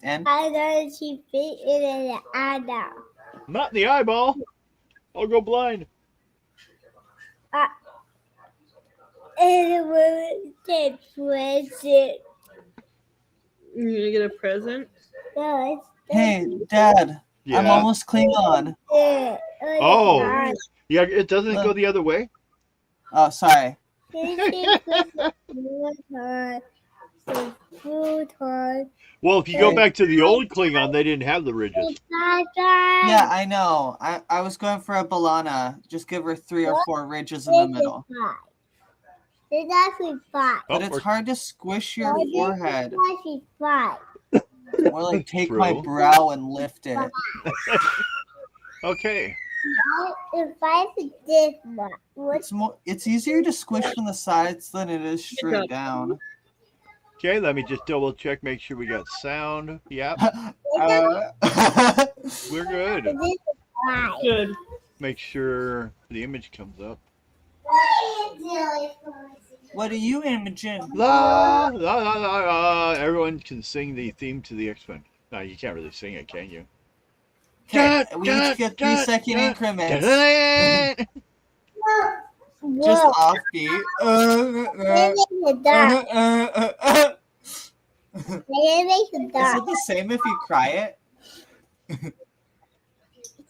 And I know she fit in the eyeball. Not in the eyeball. I'll go blind. And when the present. You're gonna get a present? No, hey, Dad, I'm Yeah. almost Klingon. Oh. Yeah, it doesn't go the other way. Oh, sorry. Well, if you go back to the old Klingon, they didn't have the ridges. Yeah, I know. I was going for a Balana. Just give her 3 or 4 ridges in the middle. It's actually 5. But it's hard to squish your forehead. It's actually 5. Or like take my True. brow and lift it. Okay. If I did this one, It's easier to squish from the sides than it is straight down. Okay, let me just double check, make sure we got sound. Yep, we're good. this is 5. Good. Make sure the image comes up. What are you imaging? La la la la la. Everyone can sing the theme to the X-Men. No, you can't really sing it, can you? Okay, we each get 3-second increments. Just Whoa. offbeat. It makes a dot. It makes a Is dot. it the same if you cry it?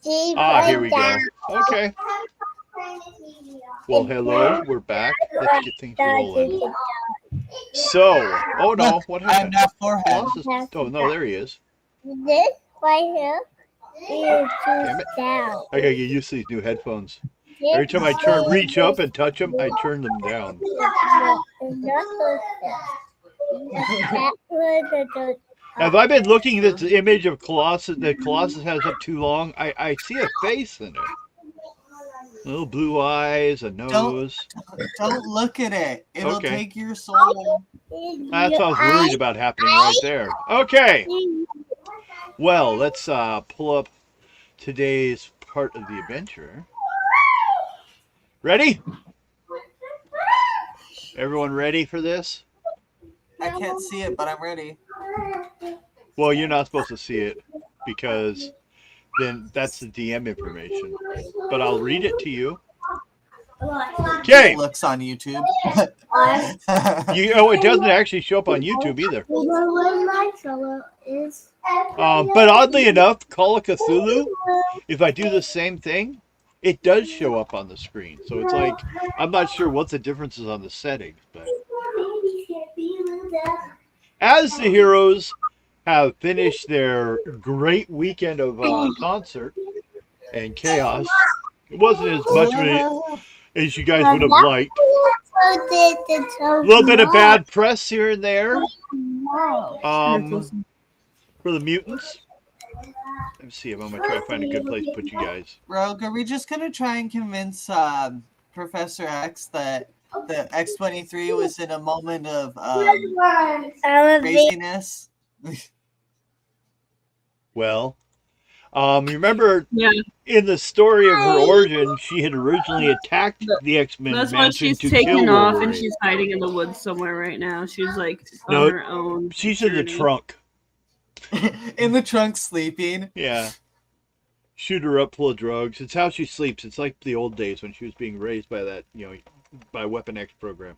See, Ah, here put we go. down. Okay. Well, hello, we're back. Let's get things rolling. So, oh no, Look, what I have happened? that forehead. Oh no, there he is. This right here is Damn too it. down. I gotta get used to these new headphones. Every time I reach up and touch them, I turn them down. Have I been looking at this image of Colossus that Colossus has up too long? I see a face in it. Little blue eyes, a nose. Don't look at it. It'll Okay. take your soul. That's what I was worried about happening right there. Okay. Well, let's pull up today's part of the adventure. Ready? Everyone ready for this? I can't see it, but I'm ready. Well, you're not supposed to see it because then that's the DM information. But I'll read it to you. Okay. It looks on YouTube. It doesn't actually show up on YouTube either. My color is. But oddly enough, Call of Cthulhu, if I do the same thing, it does show up on the screen. So it's like, I'm not sure what the difference is on the settings. But as the heroes have finished their great weekend of concert and chaos, it wasn't as much of it as you guys would have liked. A little bit of bad press here and there for the mutants. Let me see if I'm going to try to find a good place to put you guys. Rogue, are we just going to try and convince Professor X that the X-23 was in a moment of craziness? Well, you remember Yeah. in the story of her origin, she had originally attacked the X-Men That's why mansion she's to kill taken off and Wolverine. she's hiding in the woods somewhere right now. She's like No, on her own. She's in the journey. trunk. In the trunk sleeping. Yeah. Shoot her up full of drugs. It's how she sleeps. It's like the old days when she was being raised by that, by Weapon X program.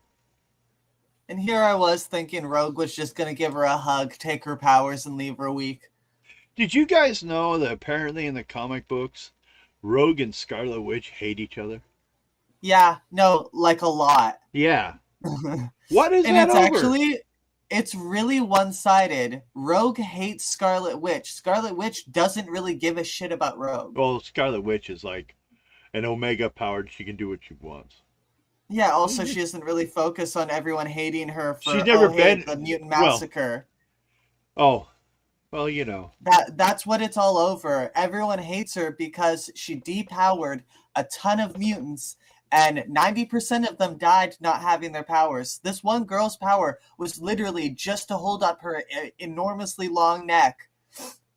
And here I was thinking Rogue was just going to give her a hug, take her powers, and leave her weak. Did you guys know that apparently in the comic books, Rogue and Scarlet Witch hate each other? Yeah, no, like a lot. Yeah. What is And that it's over? it's really one-sided. Rogue hates Scarlet Witch. Scarlet Witch doesn't really give a shit about Rogue. Well, Scarlet Witch is like an Omega powered. She can do what she wants. Yeah, also she doesn't really focus on everyone hating her for She's never been- the mutant well- massacre. Oh, well, That's what it's all over. Everyone hates her because she depowered a ton of mutants, and 90% of them died not having their powers. This one girl's power was literally just to hold up her enormously long neck.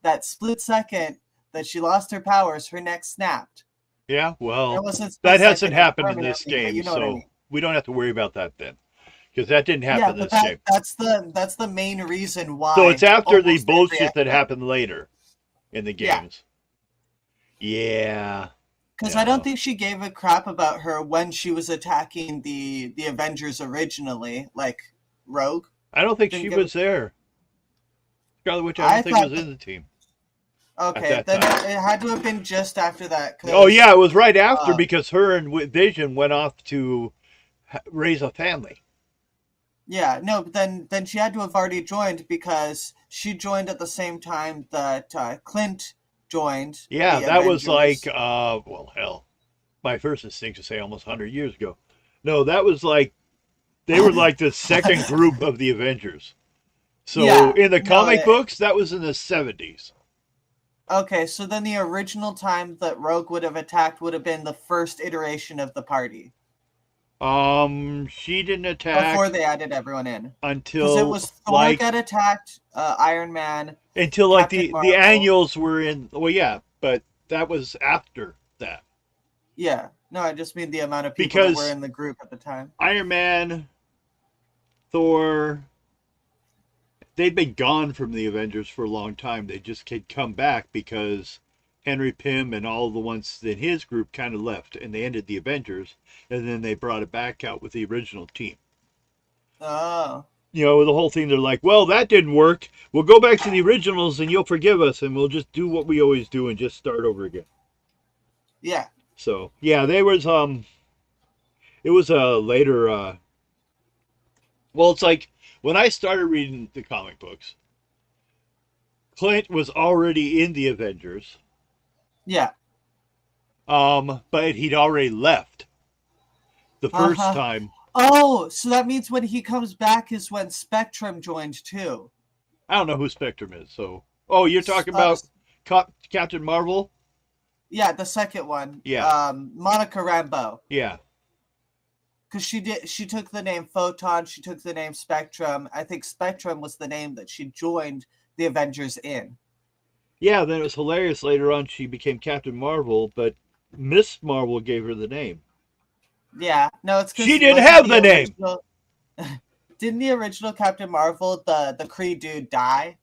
That split second that she lost her powers, her neck snapped. Yeah, It well, wasn't split that hasn't second, happened in this permanently, but game, you know what I so mean. we don't have to worry about that then. because that didn't Yeah, happen but this game. that's the main reason why. So it's after the almost every bullshit that episode- happened later in the Yeah. games. Yeah. Because Yeah. I don't think she gave a crap about her when she was attacking the Avengers originally, like Rogue. I don't think Didn't she give- was there. Scarlet Witch, I I don't think thought was in the team. Okay, that then time. it had to have been just after that. 'Cause, Oh yeah, it was right after uh, because her and Vision went off to raise a family. Yeah, no, but then she had to have already joined because she joined at the same time that Clint joined. Yeah, the that was Avengers. like, well, hell, my first instinct to say almost 100 years ago. No, that was like, they were like the second group of the Avengers. So Yeah, in the no, comic books, that was in the 70s. Okay, so then the original time that Rogue would have attacked would have been the first iteration of the party She didn't attack before they added everyone in. Because until it was Thor like got attacked, Iron Man. until like Captain the Marvel. annuals were in. Well, yeah, but that was after that. Yeah, no, I just mean the amount of people Because- that were in the group at the time. Iron Man, Thor, they'd been gone from the Avengers for a long time. They just had come back because Henry Pym and all the ones in his group kind of left, and they ended the Avengers, and then they brought it back out with the original team. Oh, You know, the whole thing, they're like, well, that didn't work. We'll go back to the originals and you'll forgive us, and we'll just do what we always do and just start over again. yeah. So, yeah, there was, it was a later, well, it's like, when I started reading the comic books, Clint was already in the Avengers, Yeah. but he'd already left the first Uh-huh. time. Oh, so that means when he comes back is when Spectrum joined too. I don't know who Spectrum is, so. Oh, you're talking about Captain Marvel? Yeah, the second one. Yeah. Monica Rambeau. Yeah. Because she took the name Photon, she took the name Spectrum. I think Spectrum was the name that she joined the Avengers in. Yeah, then it was hilarious. Later on, she became Captain Marvel, but Miss Marvel gave her the name. Yeah, no, it's because She didn't have the name. Didn't the original Captain Marvel, the Kree dude, die?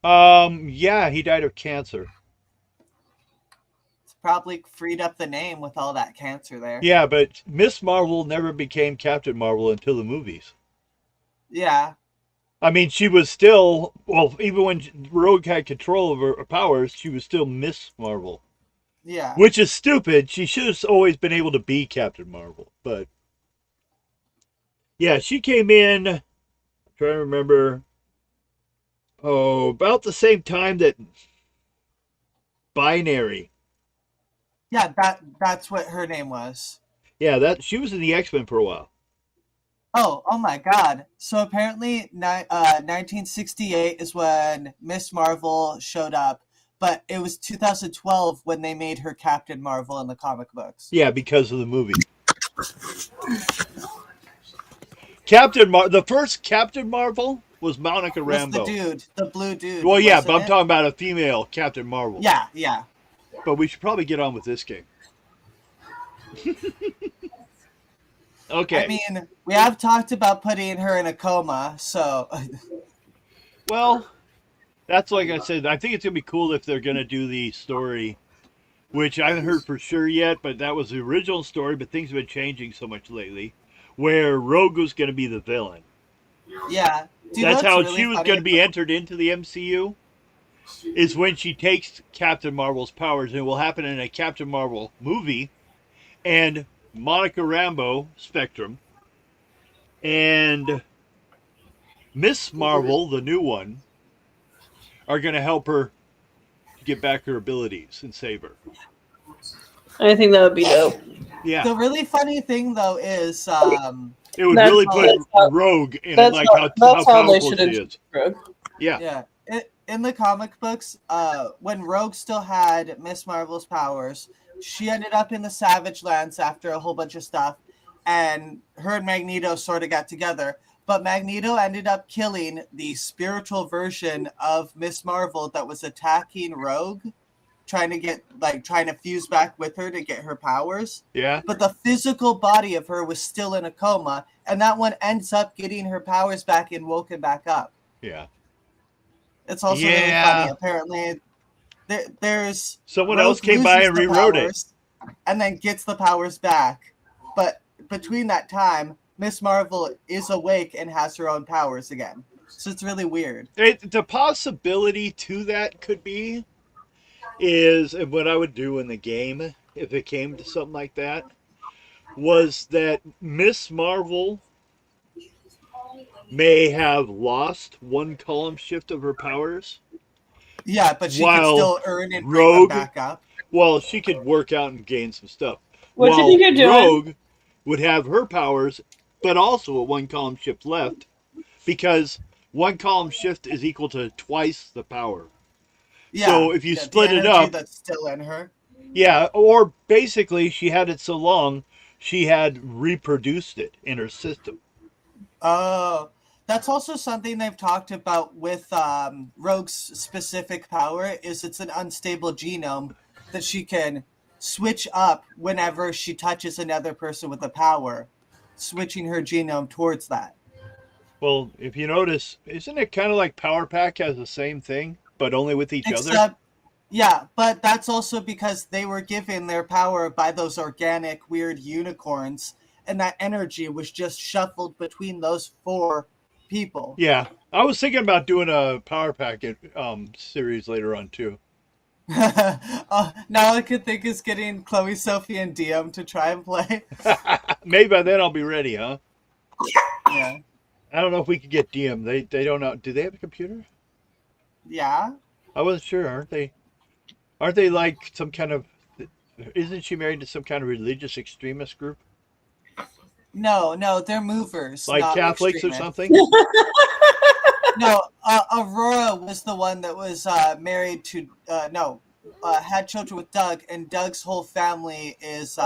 Yeah, he died of cancer. It's probably freed up the name with all that cancer there. Yeah, but Miss Marvel never became Captain Marvel until the movies. Yeah. I mean, she was still, well, even when Rogue had control of her powers, she was still Miss Marvel. Yeah. Which is stupid. She should have always been able to be Captain Marvel. But, yeah, she came in, I'm trying to remember, about the same time that Binary. Yeah, that's what her name was. Yeah, she was in the X-Men for a while. Oh my God. So apparently 1968 is when Miss Marvel showed up, but it was 2012 when they made her Captain Marvel in the comic books. Yeah, because of the movie. The first Captain Marvel was Monica Was Rambeau. the dude, the blue dude. Well, yeah, wasn't but I'm it? talking about a female Captain Marvel. Yeah. But we should probably get on with this game. Okay. I mean, we have talked about putting her in a coma, so Well, that's like I said. I think it's going to be cool if they're going to do the story, which I haven't heard for sure yet, but that was the original story, but things have been changing so much lately, where Rogue was going to be the villain. yeah. Dude, That's how really she was funny going to be entered into the MCU, is when she takes Captain Marvel's powers, and it will happen in a Captain Marvel movie, and Monica Rambeau, Spectrum, and Miss Marvel, the new one, are going to help her get back her abilities and save her. I think that would be dope. Yeah, The really funny thing though is it would That's really how- put that's how- Rogue in that's like how- how that's how they powerful should she have is. Rogue. Yeah, in the comic books, when Rogue still had Miss Marvel's powers, she ended up in the Savage Lands after a whole bunch of stuff, and her and Magneto sort of got together. But Magneto ended up killing the spiritual version of Miss Marvel that was attacking Rogue. trying to fuse back with her to get her powers. Yeah. But the physical body of her was still in a coma, and that one ends up getting her powers back and woken back up. Yeah. It's also really funny. Apparently, there's someone Rogue else came by loses and the rewrote it. powers and then gets the powers back. But between that time, Miss Marvel is awake and has her own powers again. So it's really weird. The possibility to that could be is, and what I would do in the game if it came to something like that, was that Miss Marvel may have lost one column shift of her powers. Yeah, but she While can still earn and bring Rogue- them back up. Well, she could work out and gain some stuff. What do you While think you're doing? Rogue would have her powers, but also a one column shift left, because one column shift is equal to twice the power. Yeah, So if you the split it energy up, that's still in her. yeah, or basically she had it so long, she had reproduced it in her system. Oh, that's also something they've talked about with Rogue's specific power. Is it's an unstable genome that she can switch up whenever she touches another person with a power, switching her genome towards that. Well, if you notice, isn't it kind of like Power Pack has the same thing, but only with each other? Except, yeah, but that's also because they were given their power by those organic, weird unicorns, and that energy was just shuffled between those four people. Yeah, I was thinking about doing a Power Pack series later on too. Now I could think is getting Chloe, Sophie, and DM to try and play. Maybe by then I'll be ready, huh? Yeah. I don't know if we could get DM. They don't know. Do they have a computer? Yeah. I wasn't sure. Aren't they? Aren't they like some kind of? Isn't she married to some kind of religious extremist group, No, they're movers. like not Catholics or extremists. something? No, Aurora was the one that was married to had children with Doug, and Doug's whole family is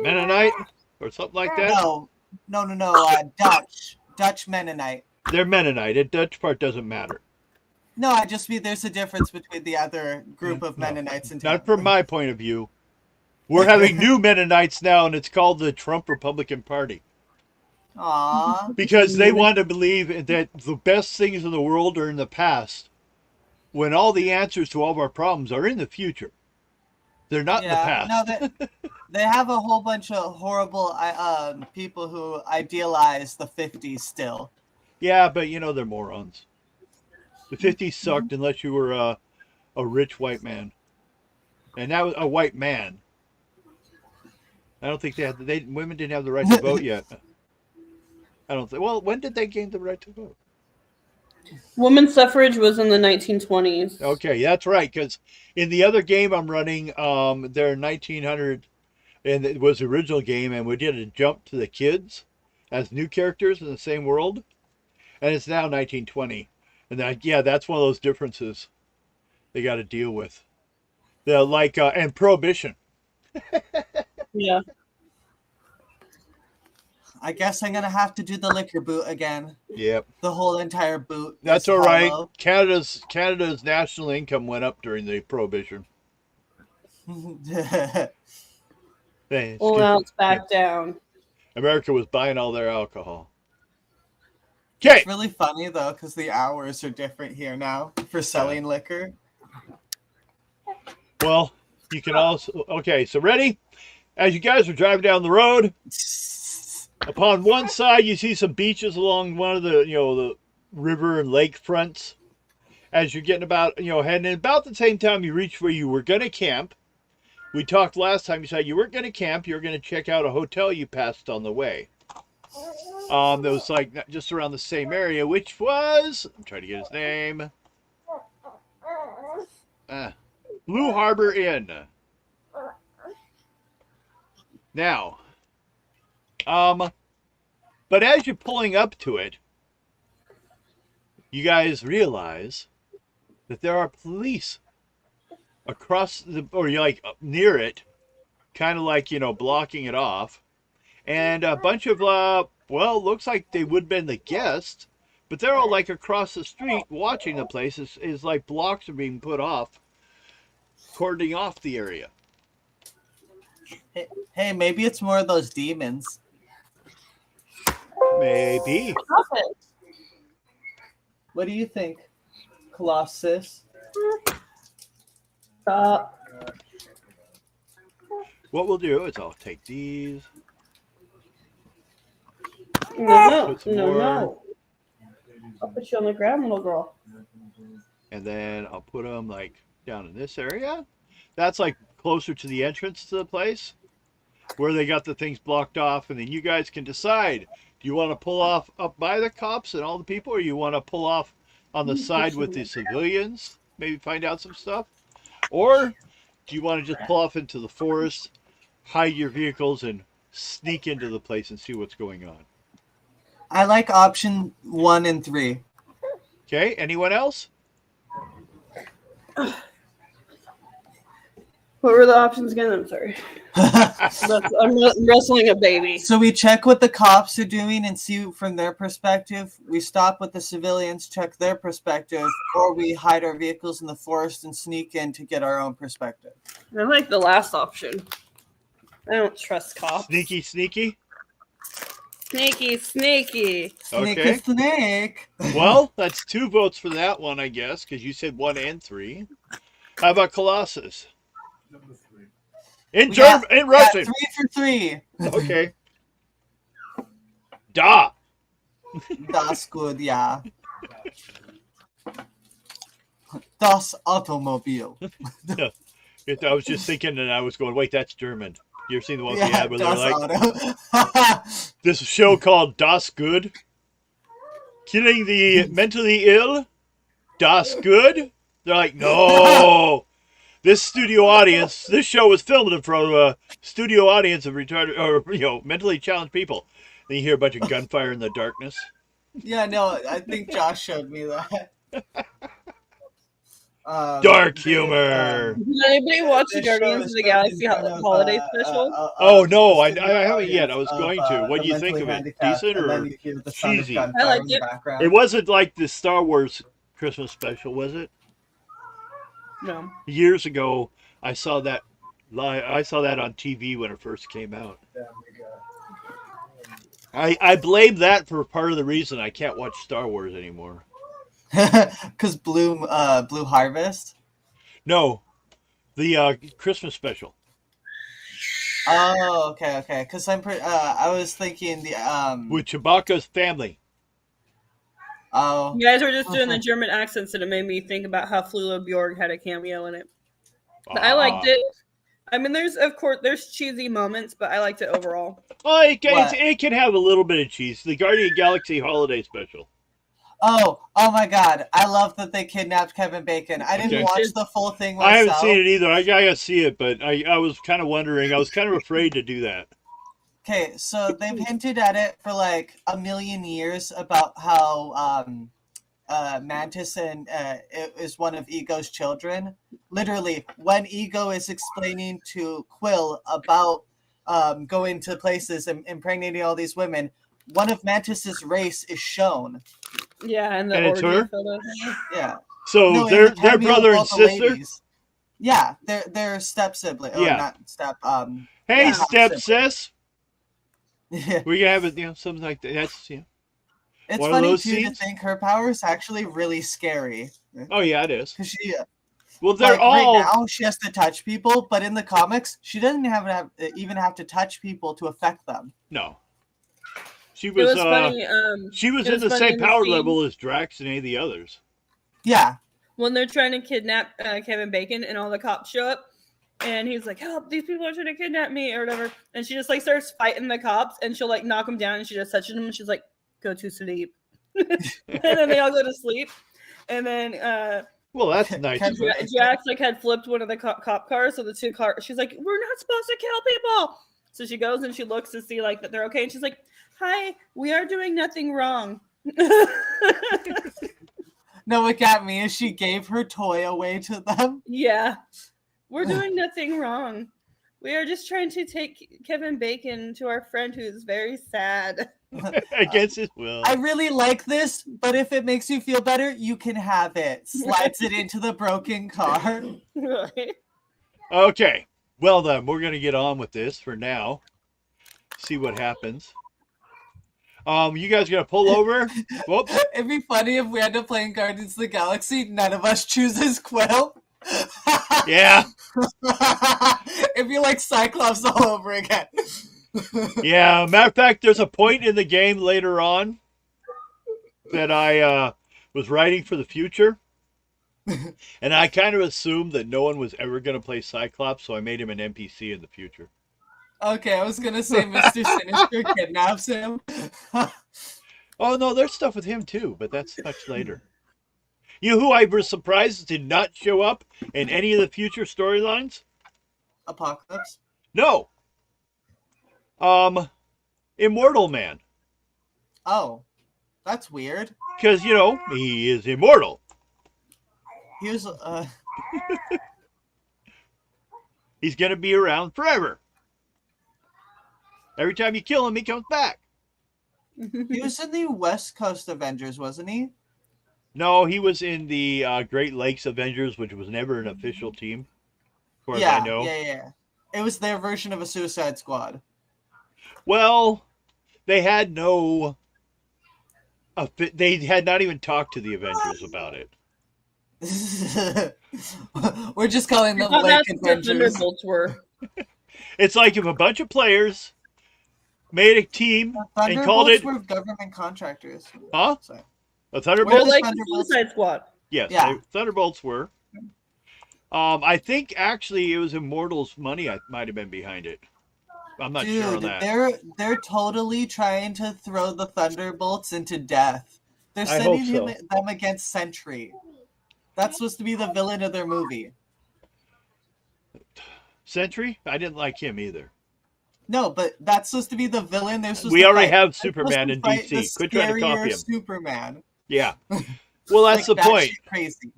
Mennonite or something like that. no, Dutch Mennonite. They're Mennonite. The Dutch part doesn't matter. No, I just mean there's a difference between the other group of Mennonites and Not from my point of view. We're having new Mennonites now, and it's called the Trump Republican Party. Aww. Because they want to believe that the best things in the world are in the past, when all the answers to all of our problems are in the future. They're not in the past. No, they have a whole bunch of horrible people who idealize the 50s still. Yeah, but they're morons. The 50s sucked unless you were a rich white man. And that was a white man. I don't think women didn't have the right to vote yet. I don't think. Well, when did they gain the right to vote? Women's suffrage was in the 1920s. Okay, that's right. Because in the other game I'm running, they're 1900, and it was the original game, and we did a jump to the kids as new characters in the same world, and it's now 1920. And that's one of those differences they got to deal with. And Prohibition. Yeah. I guess I'm gonna have to do the liquor boot again. Yep. The whole entire boot. That's is all right. hollow. Canada's national income went up during the Prohibition. Well, now it's back down. America was buying all their alcohol. Okay. It's really funny though, because the hours are different here now for selling liquor. Well, you can also. Okay, so ready? As you guys are driving down the road, upon one side you see some beaches along one of the river and lake fronts. As you're getting about heading in about the same time you reach where you were going to camp. We talked last time. You said you weren't going to camp. You were going to check out a hotel you passed on the way. That was like just around the same area, which was, I'm trying to get his name. Blue Harbor Inn. Now, but as you're pulling up to it, you guys realize that there are police across or you're like near it, kind of like, blocking it off. And a bunch of, looks like they would have been the guests, But they're all like across the street watching the place. Is like blocks are being put off, cordoning off the area. Hey, maybe it's more of those demons. Maybe. Stop it. What do you think, Colossus? Stop. What we'll do is I'll take these. No, Put some no, more. no. I'll put you on the ground, little girl. And then I'll put them like down in this area. That's like closer to the entrance to the place where they got the things blocked off. And then you guys can decide, do you want to pull off up by the cops and all the people, or you want to pull off on the side with the civilians, maybe find out some stuff? Or do you want to just pull off into the forest, hide your vehicles, and sneak into the place and see what's going on? I like option 1 and 3. Okay, anyone else? What were the options again? I'm sorry. I'm wrestling a baby. So we check what the cops are doing and see from their perspective. We stop with the civilians, check their perspective, or we hide our vehicles in the forest and sneak in to get our own perspective. I like the last option. I don't trust cops. Sneaky, sneaky? Sneaky, sneaky. Snake Okay. is snake. Well, that's 2 votes for that one, I guess, because you said 1 and 3. How about Colossus? In We got- in we got Russian. 3 for 3. Okay. Da. That's good, yeah. Das Automobile. I was just thinking, and I was going, wait, that's German. You ever seen the one we Yeah, had where they're Das like, Auto. this show called Das Good? Killing the mentally ill? Das Good? They're like, no. This studio audience, this show was filmed in front of a studio audience of retarded or mentally challenged people. Then you hear a bunch of gunfire in the darkness. Yeah, no, I think Josh showed me that. Dark humor. Did anybody watch the This show Guardians is of the filmed Galaxy in front of, holiday special? Oh, no, I studio haven't yet. audience I was going to. of, What do you think mentally of it? handicapped, Decent and or then you hear the sound of cheesy? gunfire I liked in the it. background. It wasn't like the Star Wars Christmas special, was it? No. Years ago, I saw that on TV when it first came out. I blame that for part of the reason I can't watch Star Wars anymore. Because Blue Harvest. No, the Christmas special. Oh, okay. Because I was thinking the With Chewbacca's family. Oh, You guys were just doing the German accents, and it made me think about how Flula Bjorg had a cameo in it. But I liked it. I mean, there's cheesy moments, but I liked it overall. Well, What? it can have a little bit of cheese. The Guardian of the Galaxy holiday special. oh my God! I love that they kidnapped Kevin Bacon. I didn't Okay. watch the full thing I myself. haven't seen it either. I gotta see it, but I was kind of wondering. I was kind of afraid to do that. Okay, so they've hinted at it for like a million years about how Mantis is one of Ego's children. Literally, when Ego is explaining to Quill about going to places and impregnating all these women, one of Mantis's race is shown. Yeah, and the And it's orgy her? photo. Yeah. So No, in their the cameo brother of and all the sister. ladies. Yeah, they're step sibling. Oh, Yeah. not step. Hey, Yeah. step sis. Yeah. We can have it, something like that. That's It's One of funny those too to scenes? think her power is actually really scary. Oh yeah, it is. Because she, Well, they're like, all. right now she has to touch people, but in the comics she doesn't even have to touch people to affect them. No. She It was. was funny. She was it in was the funny same in the power scene. level as Drax and any of the others. Yeah, When they're trying to kidnap Kevin Bacon, and all the cops show up, and he's like, "Help! These people are trying to kidnap me," or whatever. And she just like starts fighting the cops, and she'll like knock them down, and she just touches them, and she's like, "Go to sleep," and then they all go to sleep. And then Well, that's nice. Kevin- Jax like had flipped one of the cop cars, so the two cars. She's like, "We're not supposed to kill people." So she goes and she looks to see like that they're okay, and she's like, "Hi, we are doing nothing wrong." no, what got me is she gave her toy away to them. Yeah, we're doing nothing wrong. We are just trying to take Kevin Bacon to our friend who's very sad. Against his will. I really like this, but if it makes you feel better, you can have it. Slides it into the broken car. Okay. Well then, we're gonna get on with this for now. See what happens. You guys gonna pull over? Whoops. It'd be funny if we end up playing Guardians of the Galaxy, none of us chooses Quill. Yeah. It'd be like Cyclops all over again. Yeah. Matter of fact, there's a point in the game later on that I was writing for the future. And I kind of assumed that no one was ever going to play Cyclops, so I made him an NPC in the future. Okay, I was going to say Mr. Sinister kidnaps him. Oh, no, there's stuff with him too, but that's much later. You know who I was surprised did not show up in any of the future storylines? Apocalypse? No. Immortal Man. Oh, that's weird. Because, you know, he is immortal. He was, He's going to be around forever. Every time you kill him, he comes back. he was in the West Coast Avengers, wasn't he? No, he was in the Great Lakes Avengers, which was never an official team, as far as I know. Yeah. It was their version of a Suicide Squad. Well, they had no... they had not even talked to the Avengers about it. We're just calling them Lake That's what the Avengers. Thunderbolts were. It's like if a bunch of players made a team and called Thunderbolts it... were government contractors. Huh? Sorry. A Or Thunderbolt? like the Thunderbolts? Suicide Squad. Yes, Yeah. Thunderbolts were. I think actually it was Immortals' money I might have been behind it. I'm not sure on Dude, that. they're totally trying to throw the Thunderbolts into death. They're I hope sending so. them against Sentry. That's supposed to be the villain of their movie. Sentry? I didn't like him either. No, but that's supposed to be the villain. They're supposed We to already fight. have They're supposed Superman to in fight the DC. Quit trying to copy scarier him. Superman. Yeah. Well, that's the Like, point. batshit crazy.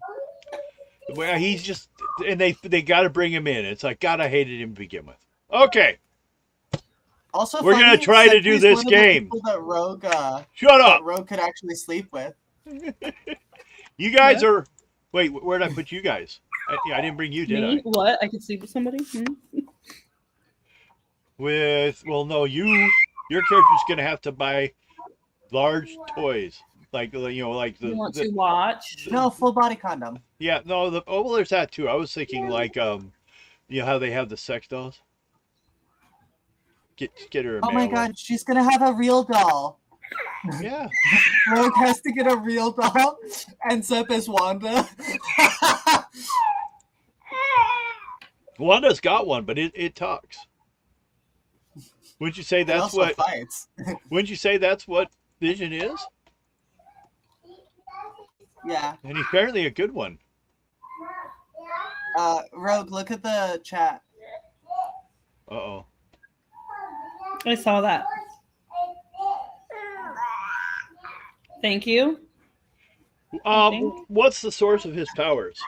Well, he's just, and they got to bring him in. It's like, God, I hated him to begin with. Okay, Also, We're gonna funny, try to do Sentry's this one of the game. people that shut that up. Rogue could actually sleep with. You guys are. Wait, where did I put you guys? I didn't bring you, did Me? I? What? I could sleep with somebody? No, your character's gonna have to buy large toys, like You want to watch? No, full body condom. Yeah, no, well, there's that too. I was thinking like, you know how they have the sex dolls. Get her. A Oh my male one. god, she's gonna have a real doll. Yeah. Rogue has to get a real doll. Ends up as Wanda. Wanda's got one, but it talks. Wouldn't you say It that's also what? fights. Wouldn't you say that's what Vision is? Yeah. And apparently a good one. Rogue, look at the chat. Uh-oh. I saw that. Thank you. What's the source of his powers?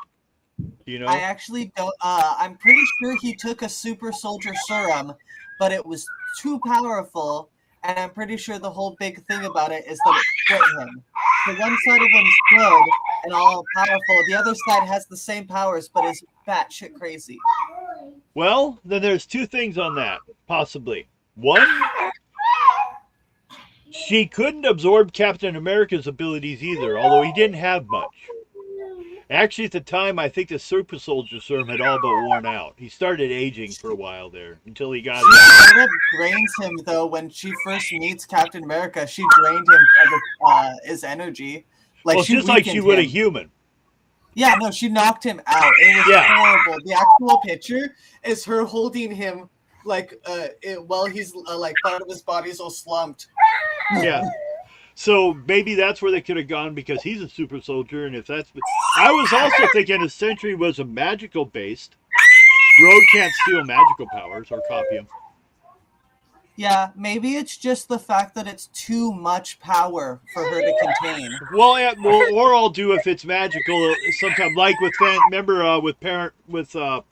Do you know? I actually don't. I'm pretty sure he took a super soldier serum, but it was too powerful, and I'm pretty sure the whole big thing about it is that it split him. So one side of him's good and all powerful. The other side has the same powers, but is batshit crazy. Well, then there's two things on that, possibly. One, she couldn't absorb Captain America's abilities either, although he didn't have much. Actually, at the time, I think the super soldier serum had all but worn out. He started aging for a while there until he got She straight up drains him, though. When she first meets Captain America, she drained him of his energy. well, she just like she weakened would a him. human. Yeah, no, she knocked him out. It was Yeah. horrible. The actual picture is her holding him while he's like part of his body's all slumped. Yeah. So maybe that's where they could have gone because he's a super soldier, and if that's, I was also thinking a Sentry was a magical based. Rogue can't steal magical powers or copy them. Yeah, maybe it's just the fact that it's too much power for her to contain. Well, yeah, or I'll do if it's magical sometime, like with remember with the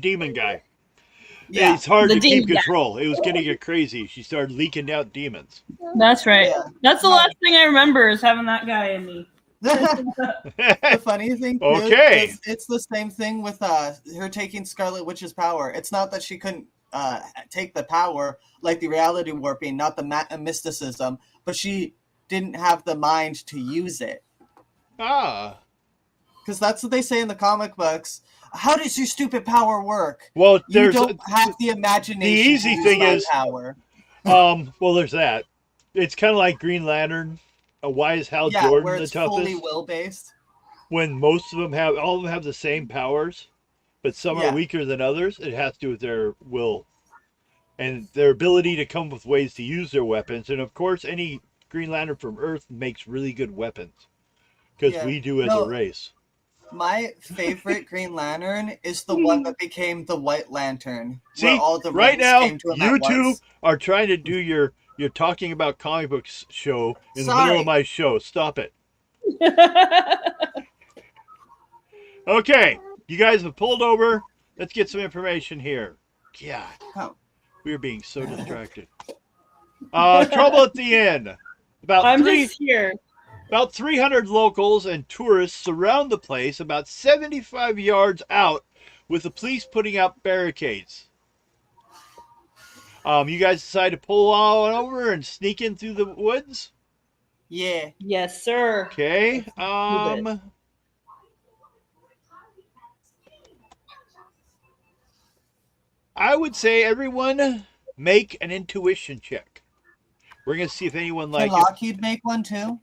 demon guy. Yeah. It's hard The to keep demon guy. control. It was going to get crazy. She started leaking out demons. That's right. Yeah. That's the last thing I remember is having that guy in me. The funny thing too Okay. is it's the same thing with her taking Scarlet Witch's power. It's not that she couldn't take the power like the reality warping, not the mysticism, but she didn't have the mind to use it. Ah. Because that's what they say in the comic books. How does your stupid power work? Well, You there's don't have the imagination. the easy to use thing my is- power. well, there's that. It's kind of like Green Lantern. Why is Hal Yeah, Jordan where the it's fully toughest? will based. When most of them all of them have the same powers, but some Yeah. are weaker than others. It has to do with their will and their ability to come up with ways to use their weapons. And of course, any Green Lantern from Earth makes really good weapons because Yeah. we do as No. a race. My favorite Green Lantern is the one that became the White Lantern. where See, all the right rings now, came to him you at two once. are trying to do your talking about comic books show in the middle Sorry. of my show. Stop it. Okay, you guys have pulled over. Let's get some information here. God, Oh. we're being so distracted. Trouble at the Inn. I'm just here. About 300 locals and tourists surround the place about 75 yards out with the police putting up barricades. You guys decide to pull on over and sneak in through the woods? Yeah. Yes, sir. Okay. I would say everyone make an intuition check. We're going to see if anyone Can like Lockheed make one too?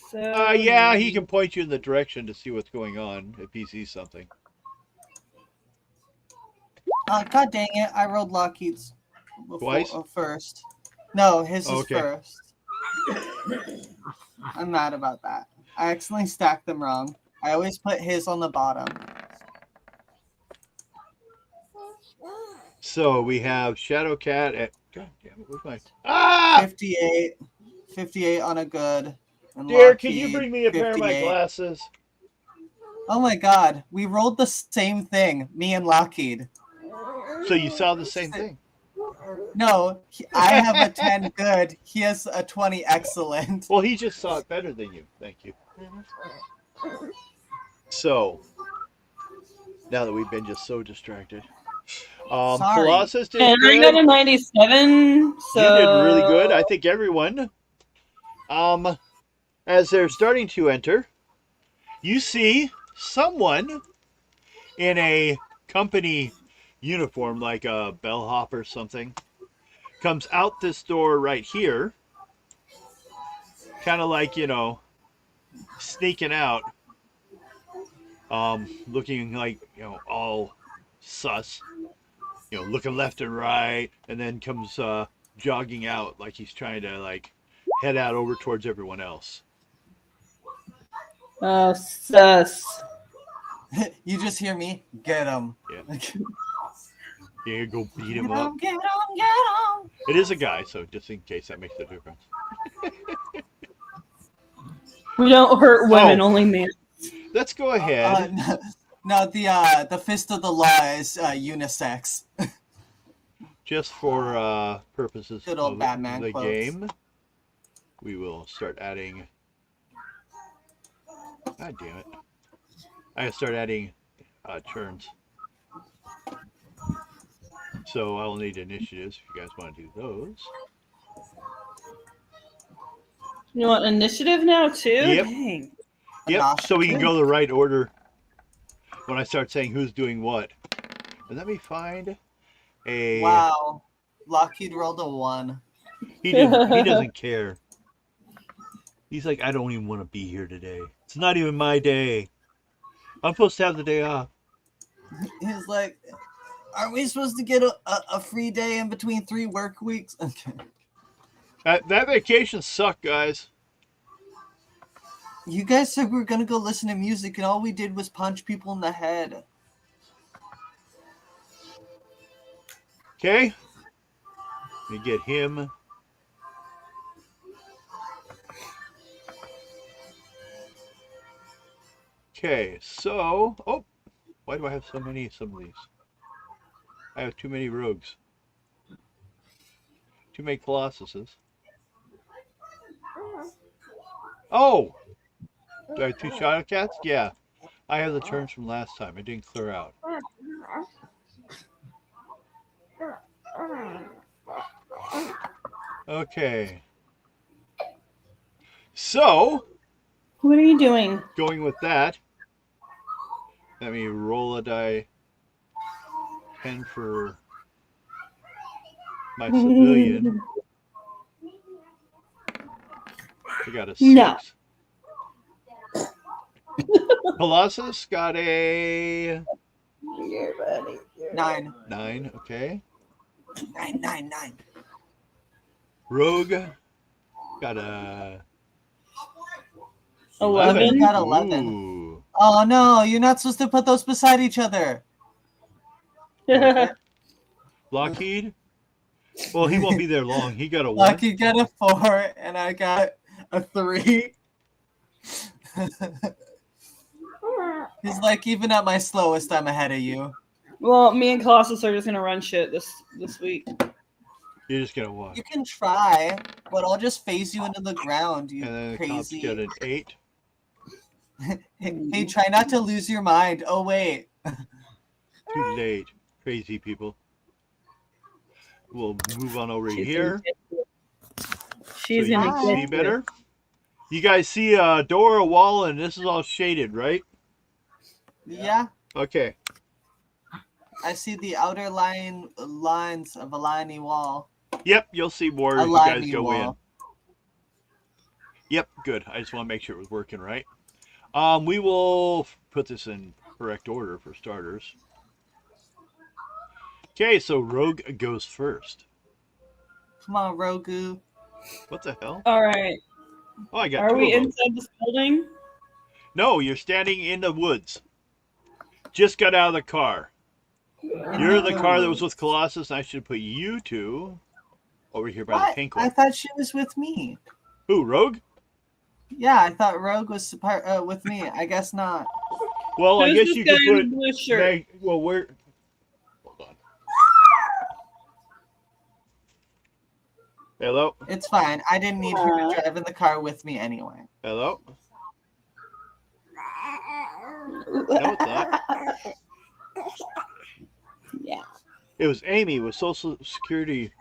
So yeah, he can point you in the direction to see what's going on if he sees something. God dang it! I rolled Lockheed's Twice? first. No, his is Okay. first. I'm mad about that. I accidentally stacked them wrong. I always put his on the bottom. So we have Shadowcat at. God damn it! Where's my? Ah! 58. 58 on a good. And Dear, can you Lockheed, bring me a pair of my 58. glasses? Oh my god, we rolled the same thing, me and Lockheed. So you saw the same thing. No, I have a 10 good. He has a 20 excellent. Well, he just saw it better than you. Thank you. So now that we've been just so distracted, Sorry. Colossus did And I got good. a 97. So You did really good. I think everyone. As they're starting to enter, you see someone in a company uniform, like a bellhop or something, comes out this door right here, kind of like, sneaking out, looking like, all sus, looking left and right, and then comes jogging out like he's trying to, like, head out over towards everyone else. Oh, sus. You just hear me, get him. Yeah. You go beat Get him up. him, get him, get him. It is a guy, so just in case that makes a difference. We don't hurt women, Oh. only men. Let's go ahead. No, the fist of the law is unisex. Just for purposes Good old of Batman the quotes. game, we will start adding. God damn it! I gotta start adding turns. So I'll need initiatives if you guys want to do those. You want initiative now too? Yep. Dang. Yep. So we can go the right order when I start saying who's doing what. And let me find a. Wow. Lockheed rolled a 1. He doesn't care. He's like, I don't even want to be here today. It's not even my day. I'm supposed to have the day off. He's like, are we supposed to get a free day in between 3 work weeks? Okay. That vacation sucked, guys. You guys said we were gonna go listen to music, and all we did was punch people in the head. Okay. Let me get him. Okay, so why do I have so many of some of these? I have too many rogues. Too many Colossuses. Oh! Do I have 2 Shadow Cats? Yeah. I have the turns from last time. I didn't clear out. Okay. So, What are you doing? going with that, let me roll a die. 10 for my civilian. I got a 6. No. Colossus got a Here, buddy. 9. 9. Okay. 9. Rogue got a 11. Got 11. Ooh. Oh no, you're not supposed to put those beside each other. Lockheed? Well, he won't be there long. He got a 1. Lucky got a 4, and I got a 3. He's like, even at my slowest, I'm ahead of you. Well, me and Colossus are just gonna run shit this week. You're just gonna what? You can try, but I'll just phase you into the ground, you And then the cops crazy. get an 8. Hey, try not to lose your mind. Oh, wait. Too late. Crazy people. We'll move on over here. She's so you gonna can get see you. better. You guys see a door, a wall, and this is all shaded, right? Yeah, Okay. I see the outer lines of a liney wall. Yep, you'll see more A as you guys liney go in. wall. Yep, good. I just want to make sure it was working right. We will put this in correct order for starters. Okay, so Rogue goes first. Come on, Rogu. What the hell? All right. Oh, I got Are 2 we of them. inside this building? No, you're standing in the woods. Just got out of the car. You're the car that was with Colossus, and I should put you two over here by the What? pink I one. thought she was with me. Who, Rogue? Yeah, I thought Rogue was with me. I guess not. Well, I Who's guess this you guy could in the put blue shirt? Meg. Well, where? Hold on. Hello. It's fine. I didn't need her to drive in the car with me anyway. Hello. No, it's not. Yeah. It was Amy with Social Security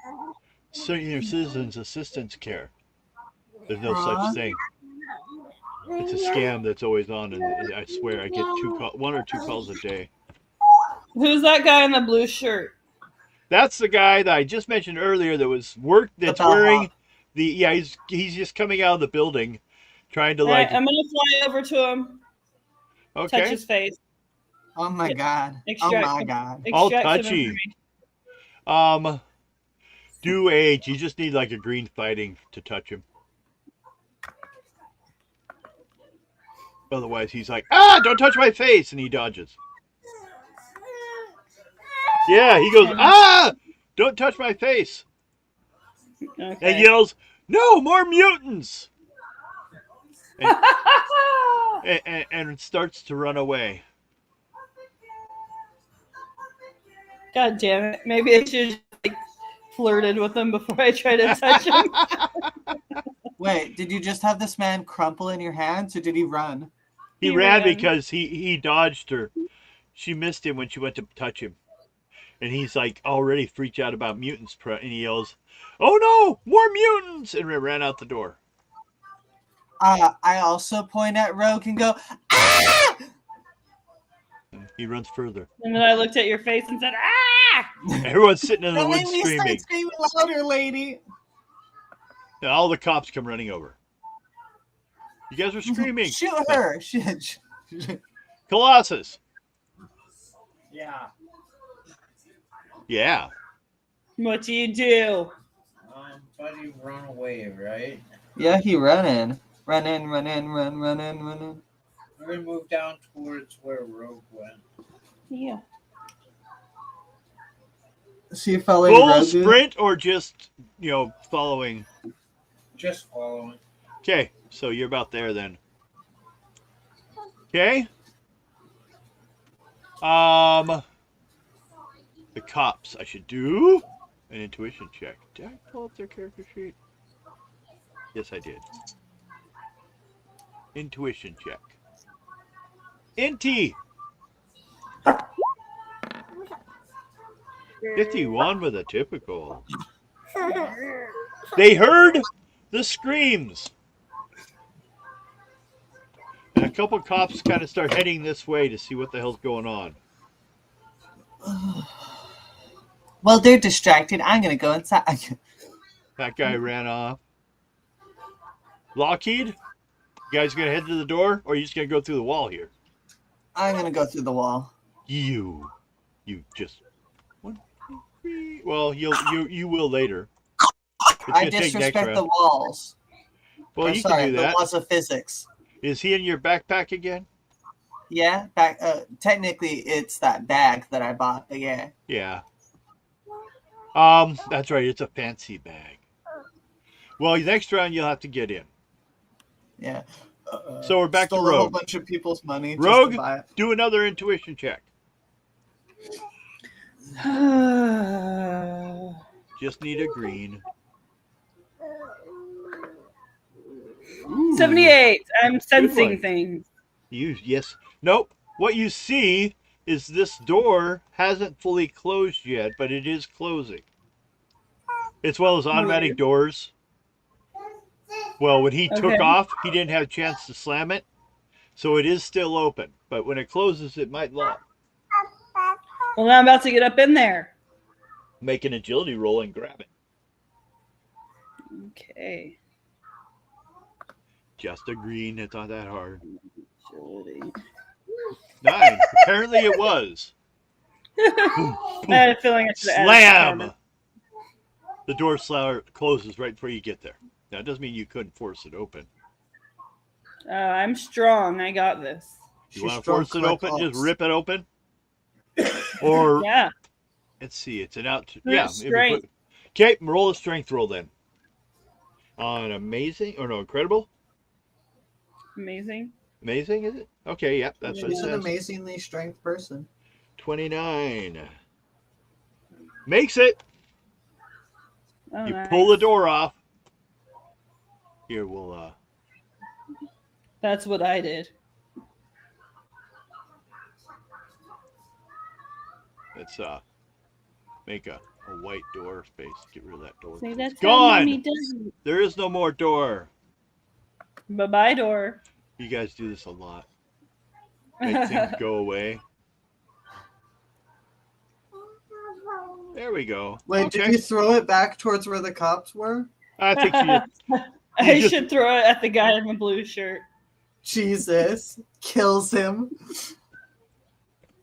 Senior Citizens Assistance Care. There's no such thing. It's a scam that's always on, and I swear I get 1 or 2 calls a day. Who's that guy in the blue shirt? That's the guy that I just mentioned earlier that was that's bellhop. wearing the he's just coming out of the building, trying to All right, like I'm gonna fly over to him. Touch okay, his face. Oh my god. Oh Extract my some- god. all extract some touchy. information. Do age. You just need like a green fighting to touch him. Otherwise, he's like, don't touch my face, and he dodges. Yeah, he goes, don't touch my face, Okay. and yells, no, more mutants, and starts to run away. God damn it. Maybe I should have like, flirted with him before I try to touch him. Wait, did you just have this man crumple in your hands or did he run? He He ran ran. because he dodged her. She missed him when she went to touch him. And he's like already freaked out about mutants, and he yells, oh no, more mutants, and ran out the door. I also point at Rogue and go, ah! He runs further. And then I looked at your face and said, ah! Everyone's sitting in the Don't woods make me screaming. start screaming louder, lady. And all the cops come running over. You guys are screaming. Shoot her. Colossus. Yeah. Yeah. What do you do? Buddy run away, right? Yeah, he running. Run. We're gonna move down towards where Rogue went. Yeah. So you're following Full Rogue? sprint or just, following? Just following. Okay, so you're about there then. Okay. The cops, I should do an intuition check. Did I pull up their character sheet? Yes, I did. Intuition check. Inty! 51 with a typical. They heard the screams. And a couple cops kind of start heading this way to see what the hell's going on. Well, they're distracted. I'm gonna go inside. That guy ran off. Lockheed, you guys gonna head to the door, or are you just gonna go through the wall here? I'm gonna go through the wall. You just 1, 2, 3. Well, you will later. It's I gonna take next disrespect round. the walls. Well, I'm you sorry, can do the that. laws of physics. Is he in your backpack again? Yeah, back. Technically, it's that bag that I bought. But yeah. Yeah. That's right. It's a fancy bag. Well, next round you'll have to get in. Yeah. So we're back to Stole a whole Rogue. bunch of people's money. Rogue, Just to buy it. do another intuition check. Just need a green. Ooh. 78. I'm sensing one. things. Yes. Nope. What you see is this door hasn't fully closed yet, but it is closing. It's one of those automatic doors. Well, when he took Okay. off, he didn't have a chance to slam it. So it is still open. But when it closes, it might lock. Well, I'm about to get up in there. Make an agility roll and grab it. Okay. Just a green. It's not that hard. Agility. 9. Apparently it was. I had a feeling I should have added Slam! karma. The door closes right before you get there. Now, it doesn't mean you couldn't force it open. I'm strong. I got this. You She's want to strong, force it correct open? Just odds. rip it open? Or, Yeah. let's see, it's an out. Roll Yeah. strength. Okay, roll a strength roll then. On amazing, or no, incredible? Amazing. Amazing, is it? Okay, yeah, that's what it She's an says. amazingly strength person. 29. Makes it. Oh, You nice. pull the door off. Here, we'll, That's what I did. let's, make a white door space. Get rid of that door. See, It's that's how Mommy gone! does it. There is no more door. Bye-bye, door. You guys do this a lot. Make things go away. There we go. Wait, Okay. did you throw it back towards where the cops were? I think you I You just- should throw it at the guy in the blue shirt. Jesus. Kills him.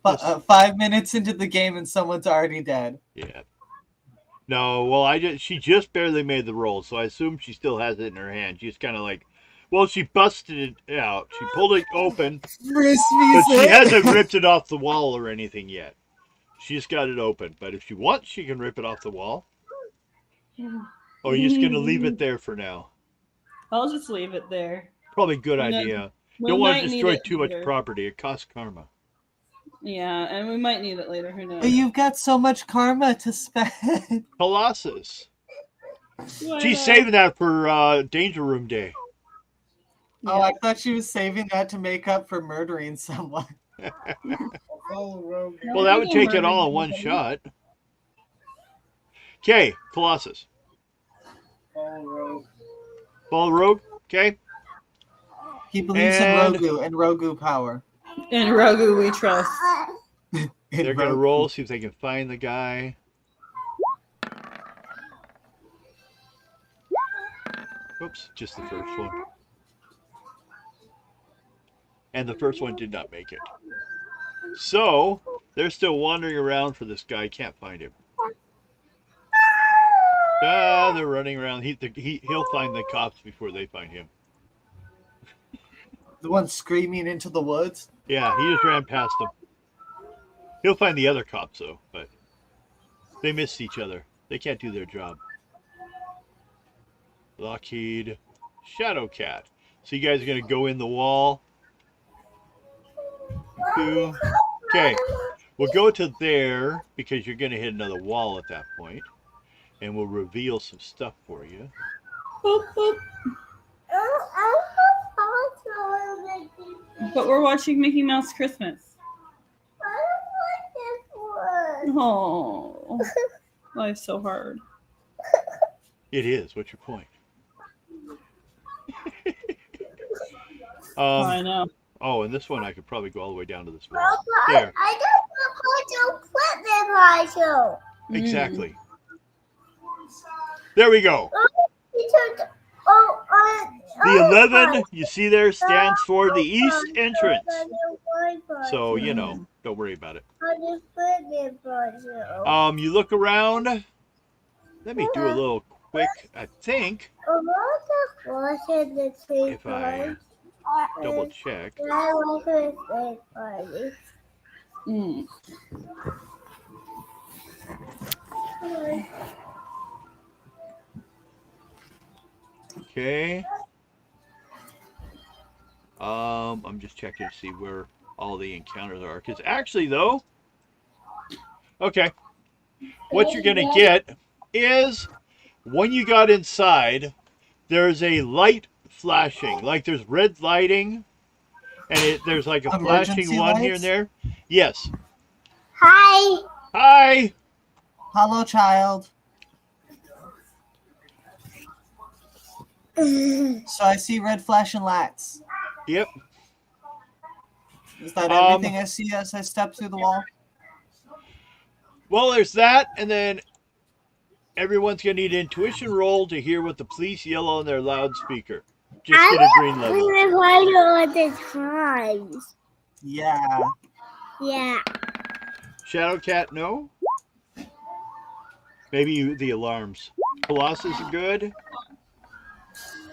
5 minutes into the game and someone's already dead. Yeah. No, well, she just barely made the roll, so I assume she still has it in her hand. She's kind of like, well, she busted it out. She pulled it open, but she hasn't ripped it off the wall or anything yet. She just got it open. But if she wants, she can rip it off the wall. Or are you just going to leave it there for now? I'll just leave it there. Probably a good No, idea. We Don't want might to need destroy it too much later. property. It costs karma. Yeah, and we might need it later. Who knows? But you've got so much karma to spend. Colossus. Why She's not? saving that for Danger Room Day. Oh, I thought she was saving that to make up for murdering someone. Follow Rogue. Well, that would take it murder all in one somebody. shot. Okay, Colossus. Follow Rogue. Follow Rogue. Okay. He believes And- in Rogu and Rogu power. In Rogu, we trust. In They're going to Rogu. roll, see if they can find the guy. Whoops, just the first one. And the first one did not make it. So, they're still wandering around for this guy. Can't find him. They're running around. He'll find the cops before they find him. The one screaming into the woods. Yeah, he just ran past them. He'll find the other cops, though, but they missed each other. They can't do their job. Lockheed, Shadowcat. So you guys are going to go in the wall. 2. Okay. We'll go to there because you're going to hit another wall at that point, and we'll reveal some stuff for you. Boop, boop. But we're watching Mickey Mouse Christmas. Oh, life's so hard. It is. What's your point? I know. Oh, and this one I could probably go all the way down to this wall. There. I just put the puzzle. Exactly. There we go. The 11, you see there, stands for the east entrance. So, you know, don't worry about it. You look around. Let me do a little quick, I think, if I double check. Mm. Okay. I'm just checking to see where all the encounters are. Because actually, though, okay, what you're going to get is when you got inside, there's a light flashing. Like there's red lighting, and there's like a Emergency flashing one here lights? and there. Yes. Hi. Hi. Hello, child. So I see red flashing lights. Yep. Is that everything I see as I step through the wall? Well, there's that, and then everyone's going to need an intuition roll to hear what the police yell on their loudspeaker. Just get a green level. all the times. Yeah. Yeah. Shadow Cat, no? Maybe the alarms. Colossus, good.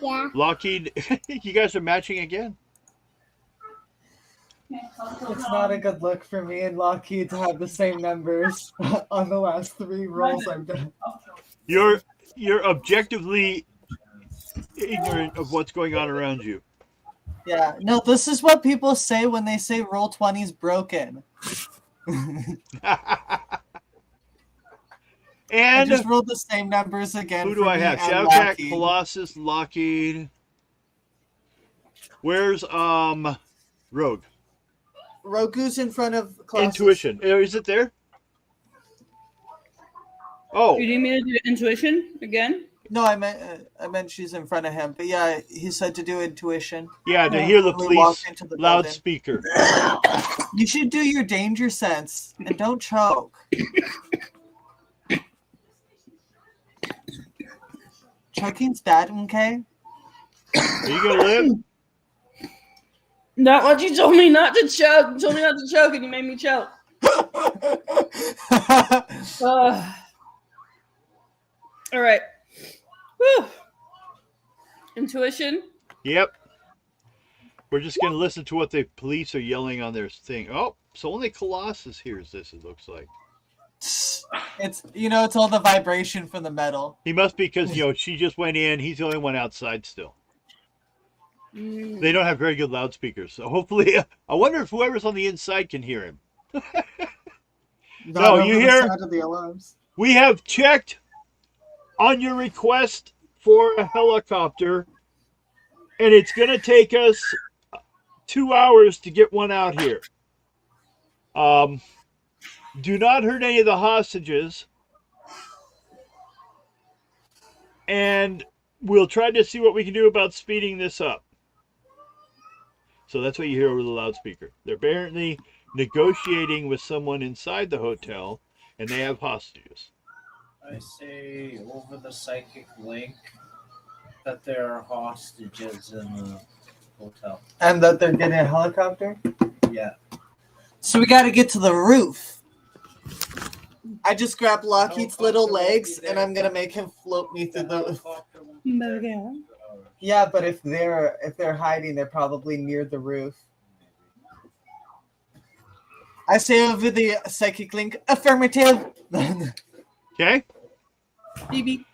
Yeah. Lockheed, you guys are matching again. It's not a good look for me and Lockheed to have the same numbers on the last 3 rolls I've done. You're objectively ignorant of what's going on around you. Yeah. No, this is what people say when they say roll 20's broken. I And just rolled the same numbers again. who for do I me have? and Shadow Cat, Lockheed. Colossus, Lockheed. Where's Rogue? Rogue's in front of Colossus. Intuition. Is it there? Oh, You need me to do intuition again? No, I meant she's in front of him. But yeah, he said to do intuition. yeah, to hear the When we walk police into the building. loudspeaker. You should do your danger sense and don't choke. Choking's bad, okay? Are you gonna live? Not what you told me not to choke. You told me not to choke, and you made me choke. All right. Whew. Intuition. Yep. We're just gonna listen to what the police are yelling on their thing. Oh, so only Colossus hears this, it looks like. It's it's all the vibration from the metal. He must be because she just went in. He's the only one outside still. Mm. They don't have very good loudspeakers, so hopefully, I wonder if whoever's on the inside can hear him. Not over you the hear- sound of the alarms. We have checked on your request for a helicopter, and it's going to take us 2 hours to get one out here. Do not hurt any of the hostages, and we'll try to see what we can do about speeding this up. So that's what you hear over the loudspeaker. They're apparently negotiating with someone inside the hotel, and they have hostages. I say over the psychic link that there are hostages in the hotel. And that they're getting a helicopter? Yeah. So we gotta get to the roof. I just grabbed Lockheed's little legs and I'm gonna make him float me through the. Yeah, but if they're hiding, they're probably near the roof. I say over the psychic link, affirmative. Okay? BB.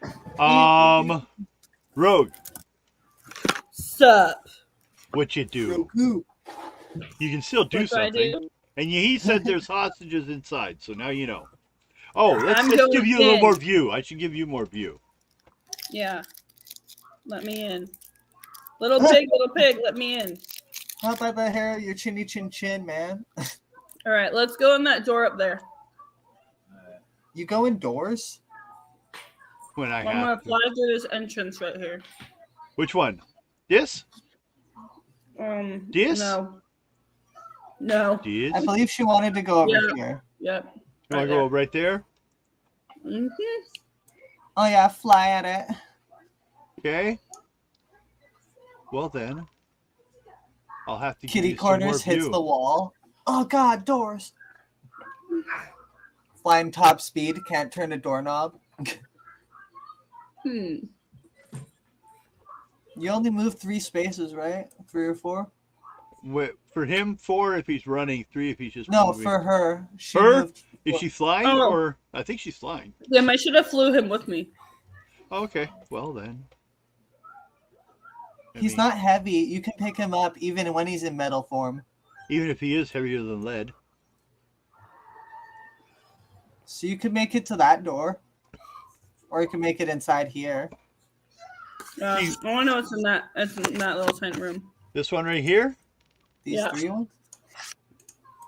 Rogue, Sup? what you do? Roku. You can still do What do I something. do? And he said there's hostages inside, so now you know. Oh, let's I'm give you a little going more in. view. I should give you more view. Yeah. Let me in. Little pig, let me in. How about the hair of your chinny chin chin, man? All right, let's go in that door up there. You go indoors? When I I'm gonna have to. fly through this entrance right here. Which one? This? This? No. No. This? I believe she wanted to go over Yeah. here. Yep. You want to go right there? Mm-hmm. Oh yeah, fly at it. Okay. Well then, I'll have to give Kitty you some more corners hits view. the wall. Oh god, doors. Flying top speed, can't turn a doorknob. You only move 3 spaces, right? 3 or 4? Wait, for him, 4 if he's running, 3 if he's just No, moving. for her. She Her? moved. Is she flying Oh. or I think she's flying. Yeah, I should have flew him with me. Okay, well then. He's not heavy. You can pick him up even when he's in metal form. Even if he is heavier than lead. So you could make it to that door. Or you can make it inside here. I want to know what's in that. It's in that little tent room. This one right here? These Yeah. 3 ones?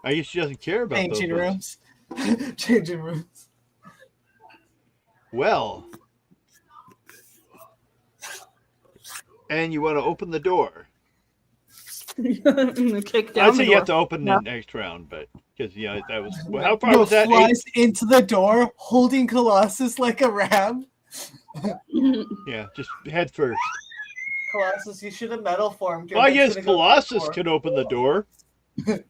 I guess she doesn't care about those Changing ones. rooms. Changing rooms. Well. And you want to open the door. Kick down I'd say the you door. have to open the next round, but because that was how far No, was that? flies into the door, holding Colossus like a ram. Yeah, just head first. Colossus, you should have metal formed. Your Well, I head's guess gonna go Colossus through could open the door. the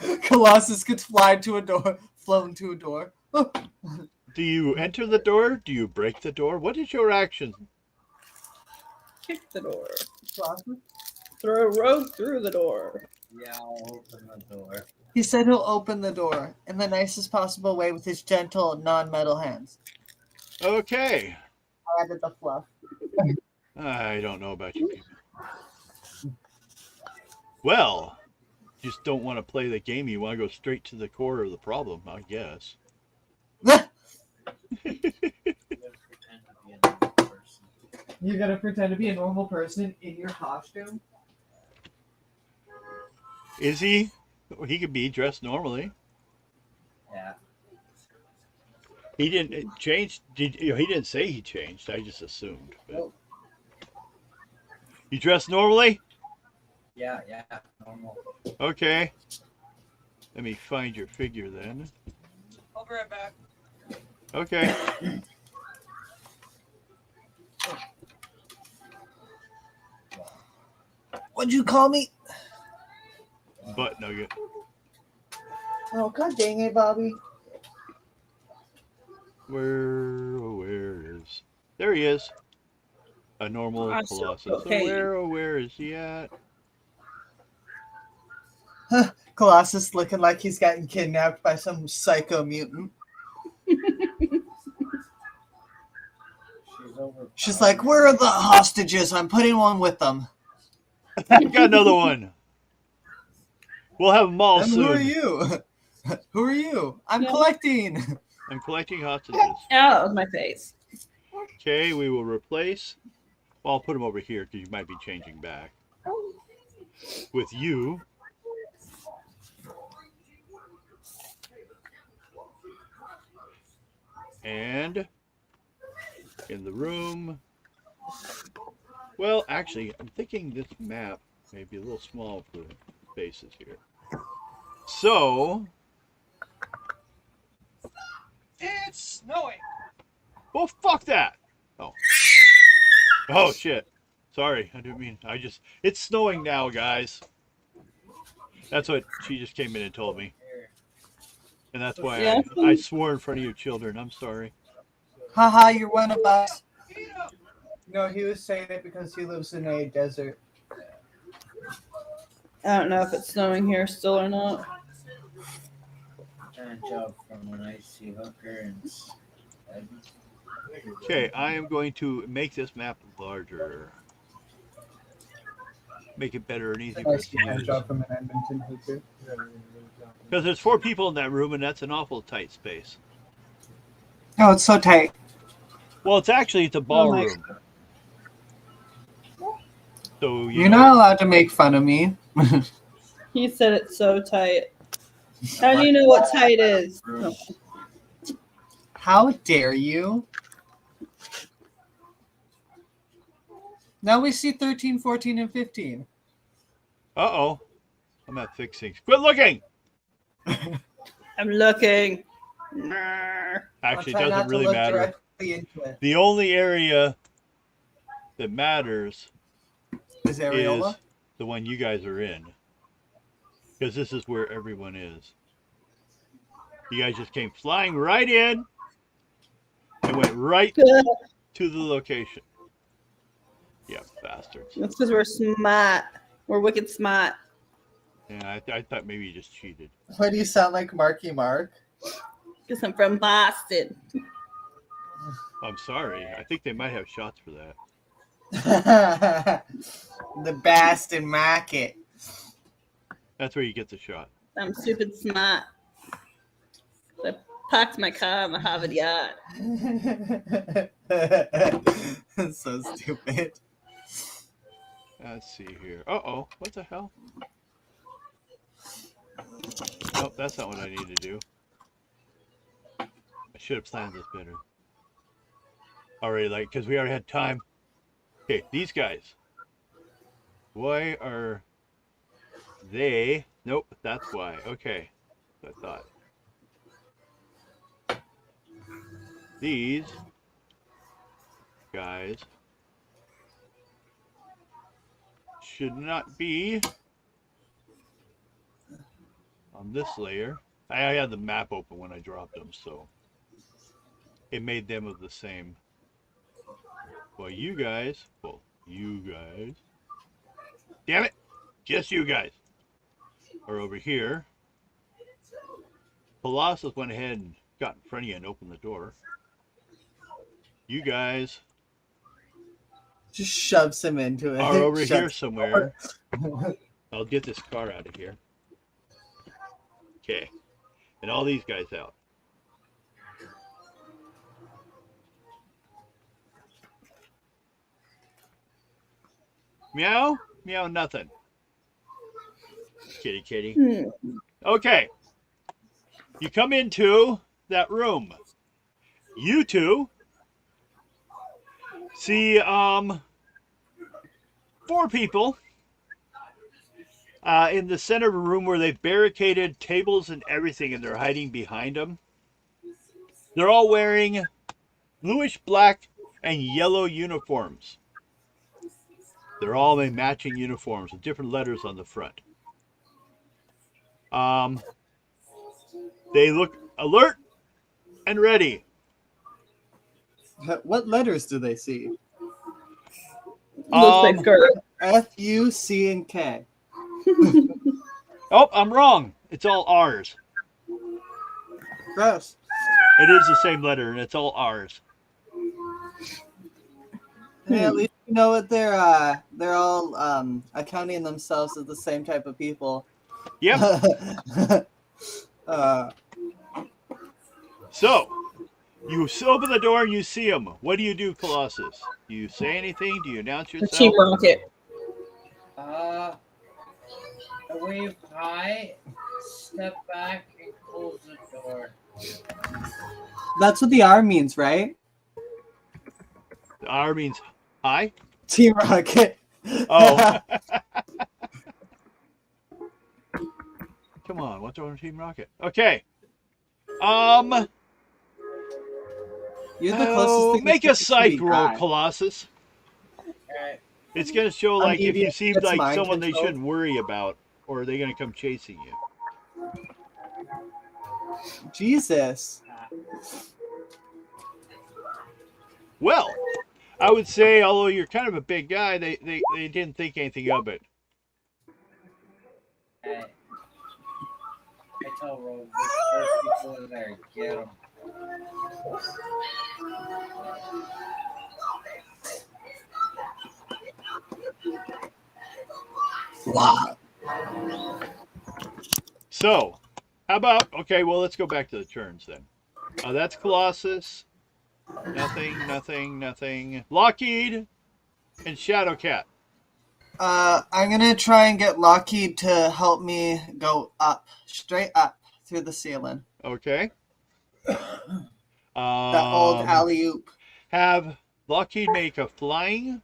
door. Colossus could fly to a door, float into a door. Do you enter the door? Do you break the door? What is your action? Kick the door. Colossus? Throw a rogue through the door. Yeah, I'll open the door. He said he'll open the door in the nicest possible way with his gentle, non-metal hands. Okay. I added the fluff. I don't know about you people. Well, just don't want to play the game. You want to go straight to the core of the problem, I guess. You're gonna pretend to be a normal person in your costume? Is he? He could be dressed normally. Yeah. He didn't change. He didn't say he changed. I just assumed. But. You dress normally? Yeah, normal. Okay. Let me find your figure then. I'll be right back. Okay. What'd you call me? Butt nugget. Oh, god dang it, Bobby. Where is? There he is. A normal Awesome. Colossus. Okay. So where is he at? Colossus looking like he's gotten kidnapped by some psycho mutant. She's like, where are the hostages? I'm putting one with them. Got another one. We'll have them all And soon. who are you? Who are you? I'm Yeah. collecting. I'm collecting hostages. Out of my face. Okay, we will replace. Well, I'll put him over here because you might be changing back. With you. And in the room. Well, actually, I'm thinking this map may be a little small for spaces here. So. It's snowing. Well, fuck that. Oh. Oh, shit. Sorry. I didn't mean. It's snowing now, guys. That's what she just came in and told me. And that's why Yeah. I swore in front of you children. I'm sorry. Haha, you're one of us. No, he was saying it because he lives in a desert. I don't know if it's snowing here still or not. Trying to jump from an icy hooker and Okay, I am going to make this map larger. Make it better and easier for us to use. from an Edmonton hooker. Because there's 4 people in that room, and that's an awful tight space. Oh, it's so tight. Well, it's a ballroom. So You're not allowed to make fun of me. He said it's so tight. How do you know what tight is? Oh. How dare you? Now we see 13, 14, and 15. Uh-oh. I'm not fixing. Quit looking! I'm looking. Actually, it doesn't really matter. The only area that matters Is Areola? is the one you guys are in. Because this is where everyone is. You guys just came flying right in and went right to the location. Yeah, bastards. That's because we're smart. We're wicked smart. Yeah, I thought maybe you just cheated. Why do you sound like Marky Mark? Because I'm from Boston. I'm sorry. I think they might have shots for that. The Boston Market. That's where you get the shot. I'm stupid smart. I parked my car in the Harvard yard. That's so stupid. Let's see here. Uh-oh. What the hell? Nope, that's not what I need to do. I should have planned this better. Already, because we already had time. Okay, these guys. Why are they? Nope, that's why. Okay, I thought. These guys should not be on this layer. I had the map open when I dropped them, so it made them of the same. Well, you guys, damn it, just you guys are over here. Colossus went ahead and got in front of you and opened the door. You guys just shoves him into it. are over here somewhere. I'll get this car out of here. Okay. And all these guys out. Meow? Meow, nothing. Kitty, kitty. Okay. You come into that room. You two see 4 people in the center of a room where they've barricaded tables and everything, and they're hiding behind them. They're all wearing bluish black and yellow uniforms. They're all in matching uniforms with different letters on the front. They look alert and ready. What letters do they see? Looks like Kurt. F, U, C, and K. Oh, I'm wrong. It's all R's. Gross. It is the same letter, and it's all R's. Hey, at least you know what they're all accounting themselves as the same type of people. Yep. So, you open the door and you see them. What do you do, Colossus? Do you say anything? Do you announce yourself? Team Rocket. I wave high, step back, and close the door. That's what the R means, right? The R means hi? Team Rocket. Oh. Come on, what's on Team Rocket? Okay. You're the closest thing make to a psych roll, I. Colossus. Alright. It's gonna show I'm like if you EDS seem like mind someone they control. shouldn't worry about, or are they gonna come chasing you? Jesus. Well, I would say, although you're kind of a big guy, they didn't think anything of it. I tell Rogue, there's 4 people in there, get them. Wow. So, How about, okay, well, let's go back to the turns then. That's Colossus. Nothing. Lockheed and Shadowcat. I'm gonna try and get Lockheed to help me go up, straight up through the ceiling. Okay. That old alley-oop. Have Lockheed make a flying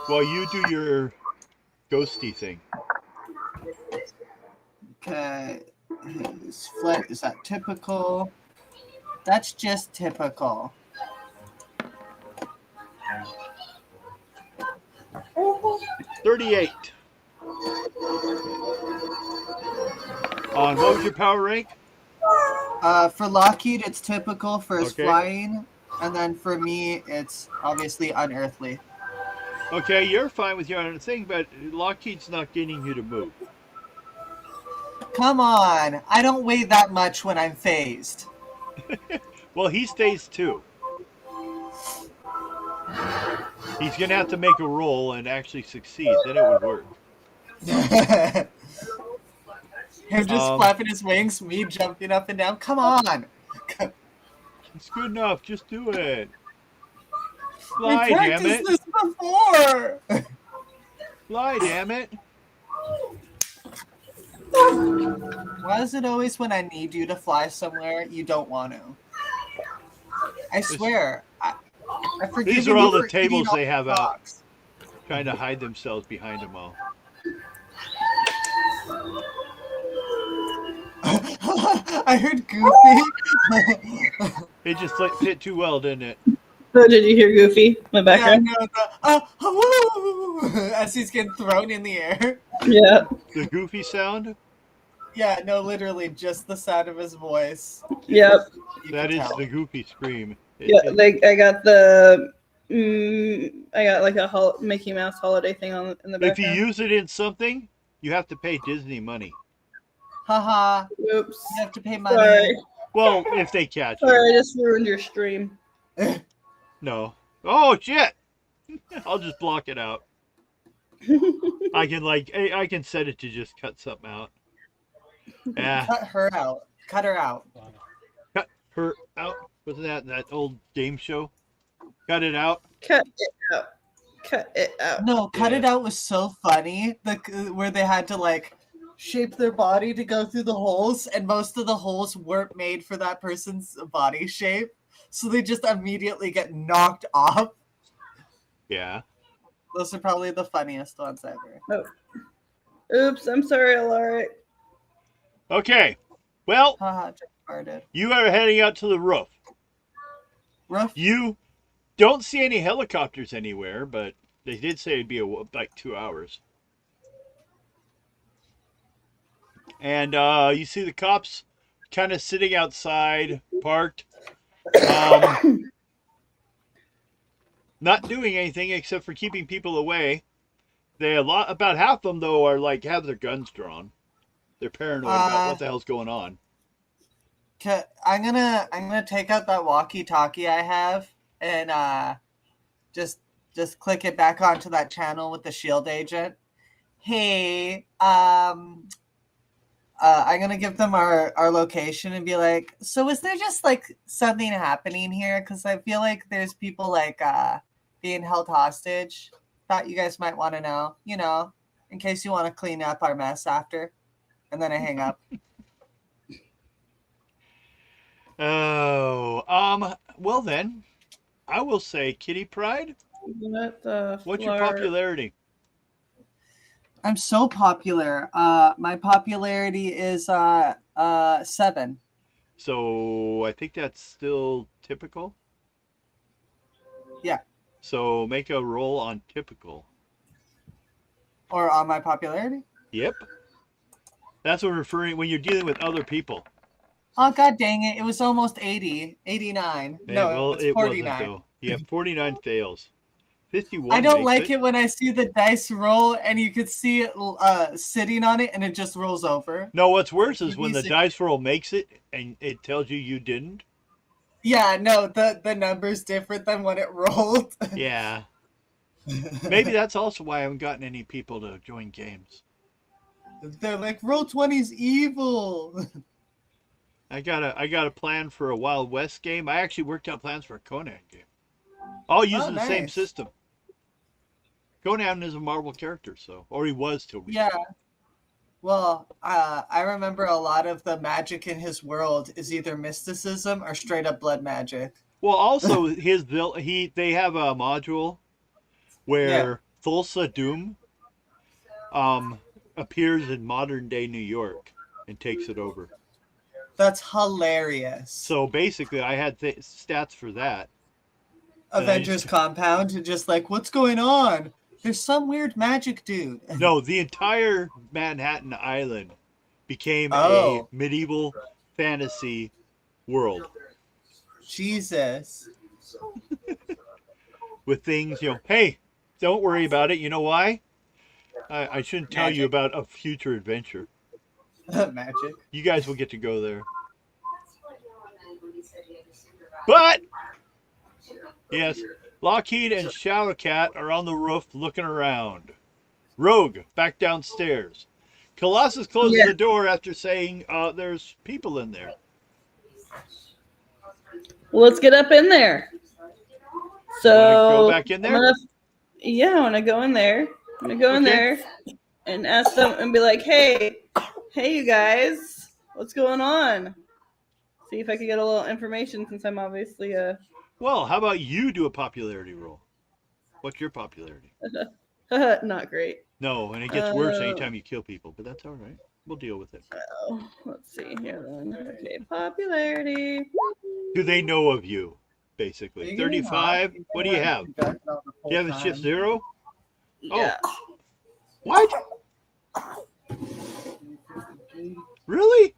while you do your ghosty thing. Okay. His flight, is that typical? That's just typical. $38. On what was your power rank? For Lockheed, it's typical for his Okay. flying, and then for me, it's obviously unearthly. Okay, you're fine with your own thing, but Lockheed's not getting you to move. Come on, I don't weigh that much when I'm phased. Well, he stays too. He's going to have to make a roll and actually succeed. Then it would work. Him just flapping his wings, me jumping up and down. Come on. It's good enough. Just do it. We Fly, damn practiced it. this before. Fly, damn it. Why is it always when I need you to fly somewhere, you don't want to? I swear. I forgive These you are all for the tables eating all they have the out, rocks. trying to hide themselves behind them all. I heard Goofy. It just fit too well, didn't it? Oh, did you hear Goofy? My background? Yeah, no, as he's getting thrown in the air. Yeah. The goofy sound? Yeah, no, literally just the sound of his voice. Yep. You That can is tell. the goofy scream. Yeah, like I got the I got like a Mickey Mouse holiday thing on in the If you background. use it in something, you have to pay Disney money. Haha, Oops. you have to pay money. Sorry. Well, if they catch Sorry, I you. just ruined your stream. No. Oh, shit! I'll just block it out. I can set it to just cut something out. Yeah, Cut her out. Cut her out. cut her out. Wasn't that old game show? Cut it out. Cut it out. Cut it out. No, Cut Yeah. It Out was so funny. Where they had to like shape their body to go through the holes, and most of the holes weren't made for that person's body shape, so they just immediately get knocked off. Yeah. Those are probably the funniest ones ever. Oops, I'm sorry, Alaric. Okay. Well, Haha, just farted. you are heading out to the roof. Rough. You don't see any helicopters anywhere, but they did say it'd be like 2 hours. And you see the cops kind of sitting outside, parked, not doing anything except for keeping people away. About half of them though are like have their guns drawn. They're paranoid about what the hell's going on. I'm gonna take out that walkie-talkie I have and just click it back onto that channel with the shield agent. Hey, I'm gonna give them our location and be like, so is there just like something happening here? Because I feel like there's people like being held hostage. Thought you guys might want to know, in case you want to clean up our mess after. And then I hang up. Oh, well then, I will say Kitty Pride. What the What's your flar- popularity? I'm so popular. My popularity is 7. So I think that's still typical. Yeah. So make a roll on typical. Or on my popularity? Yep. That's what I'm referring when you're dealing with other people. Oh, god dang it. It was almost 80. 89. No, well, it's it 49. wasn't though. You have 49 fails. 51. I don't makes like it when I see the dice roll and you could see it sitting on it and it just rolls over. No, what's worse is You'd when be the sick. dice roll makes it and it tells you didn't. Yeah, no, the number's different than when it rolled. Yeah. Maybe that's also why I haven't gotten any people to join games. They're like, Roll20's evil. I got a plan for a Wild West game. I actually worked out plans for a Conan game. All using the same nice. system. Conan is a Marvel character, or he was till recently. Yeah. Well, I remember a lot of the magic in his world is either mysticism or straight up blood magic. Well, also they have a module where Thulsa Doom appears in modern day New York and takes it over. That's hilarious. So basically, I had stats for that. Avengers Compound, and just like, what's going on? There's some weird magic dude. No, the entire Manhattan Island became a medieval fantasy world. Jesus. With things, hey, don't worry about it. You know why? I shouldn't tell you about a future adventure. Magic. You guys will get to go there. But, yes, Lockheed and Shadowcat are on the roof looking around. Rogue back downstairs. Colossus closes the door after saying there's people in there. Well, let's get up in there. So go back in there? I want to go in there. I'm going to go in there and ask them and be like, hey, you guys, what's going on? See if I can get a little information since I'm obviously Well, how about you do a popularity roll? What's your popularity? not great. No, and it gets worse anytime you kill people, but that's all right. We'll deal with it. Let's see here then. Okay, popularity. Do they know of you, basically? 35? What do you have? Do you have a shift 0? Yeah. Oh. What? Really?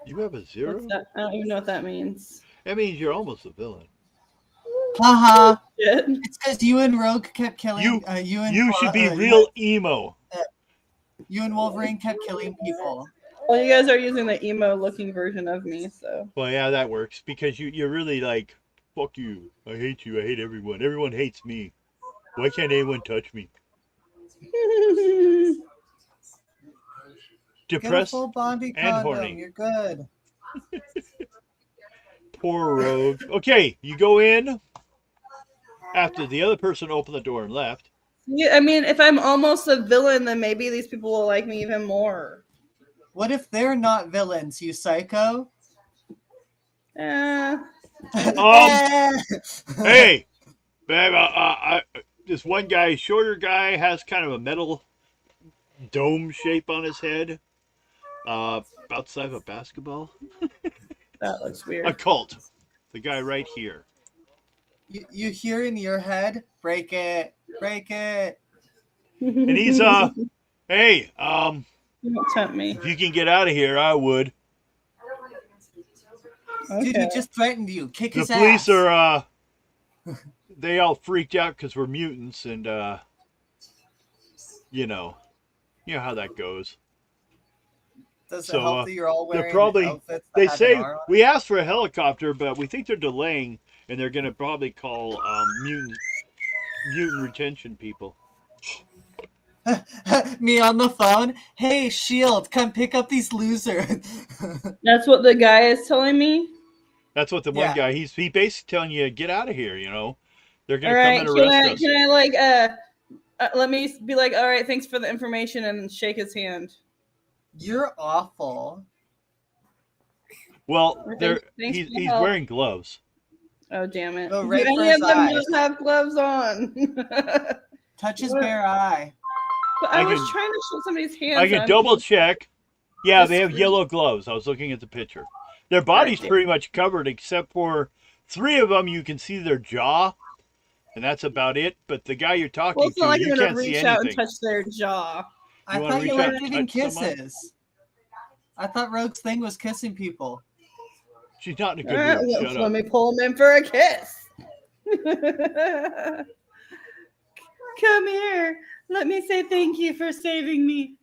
You have a 0? I don't even know what that means. That means you're almost a villain. Haha. Shit. It's because you and Rogue kept killing. You should be real emo. You and Wolverine kept killing people. Well, you guys are using the emo-looking version of me, so. Well, yeah, that works because you're really like, fuck you. I hate you. I hate everyone. Everyone hates me. Why can't anyone touch me? Depressed Get a full Bondi and condom. horny. You're good. Poor Rogue. Okay, you go in after the other person opened the door and left. Yeah, I mean, if I'm almost a villain, then maybe these people will like me even more. What if they're not villains, you psycho? Hey, babe, this one guy, shorter guy, has kind of a metal dome shape on his head. About the size of a basketball. That looks weird. A cult. The guy right here. You hear in your head, break it, break it. And he's, hey, Don't tempt me. if you can get out of here, I would. Dude, Okay. he just threatened you. Kick The his police ass. are, they all freaked out because we're mutants and, you know how that goes. Does it So, help that you're all they're wearing probably, outfits that they have say, an R on we asked for a helicopter, but we think they're delaying and they're going to probably call mutant retention people. it? Me on the phone. Hey, Shield, come pick up these losers. That's what the guy is telling me. That's what the one Yeah. guy, he basically telling you, get out of here, They're going All to right, come and arrest us. can I let me be like, all right, thanks for the information, and shake his hand. You're awful. Well, Thanks for the he's help. wearing gloves. Oh, damn it! Go right Do for any his of them eyes. don't have gloves on? Touch his bare eye. But I was trying to show somebody's hands. I can on. double check. Yeah, Just they have screw- yellow gloves. I was looking at the picture. Their body's Right. pretty much covered except for 3 of them. You can see their jaw, and that's about it. But the guy you're talking Well, it's not to, like you I'm gonna can't see reach out and anything. touch their jaw. I wanna thought you reach were out and giving touch someone? kisses. I thought Rogue's thing was kissing people. She's not in a All good right, mood. let Shut up. me pull him in for a kiss. Come here. Let me say thank you for saving me.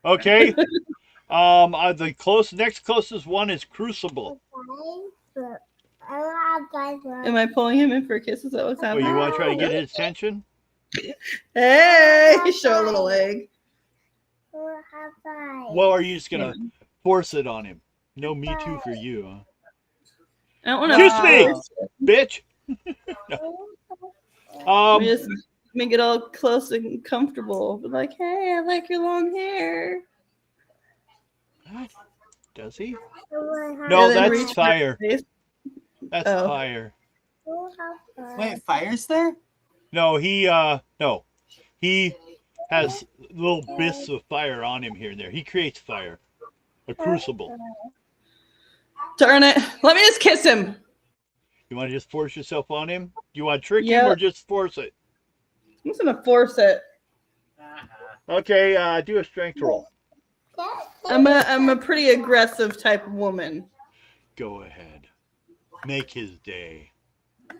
Okay. The next closest one is Crucible. Am I pulling him in for a kiss? Is that what's Oh, happening? you want to try to get his attention? Hey, show a little leg. Well, are you just gonna force it on him? No, me too for you, huh? I don't want to Kiss me, bitch. Just make it all close and comfortable. But like, hey, I like your long hair. Does he? No, No, And then that's reach for fire. his face. That's Oh. fire. Wait, fire's there? No, he has little bits of fire on him here and there. He creates fire. A crucible. Darn it. Let me just kiss him. You want to just force yourself on him? You want to trick him Yep. or just force it? I'm just going to force it. Okay, do a strength roll. I'm a pretty aggressive type of woman. Go ahead. Make his day.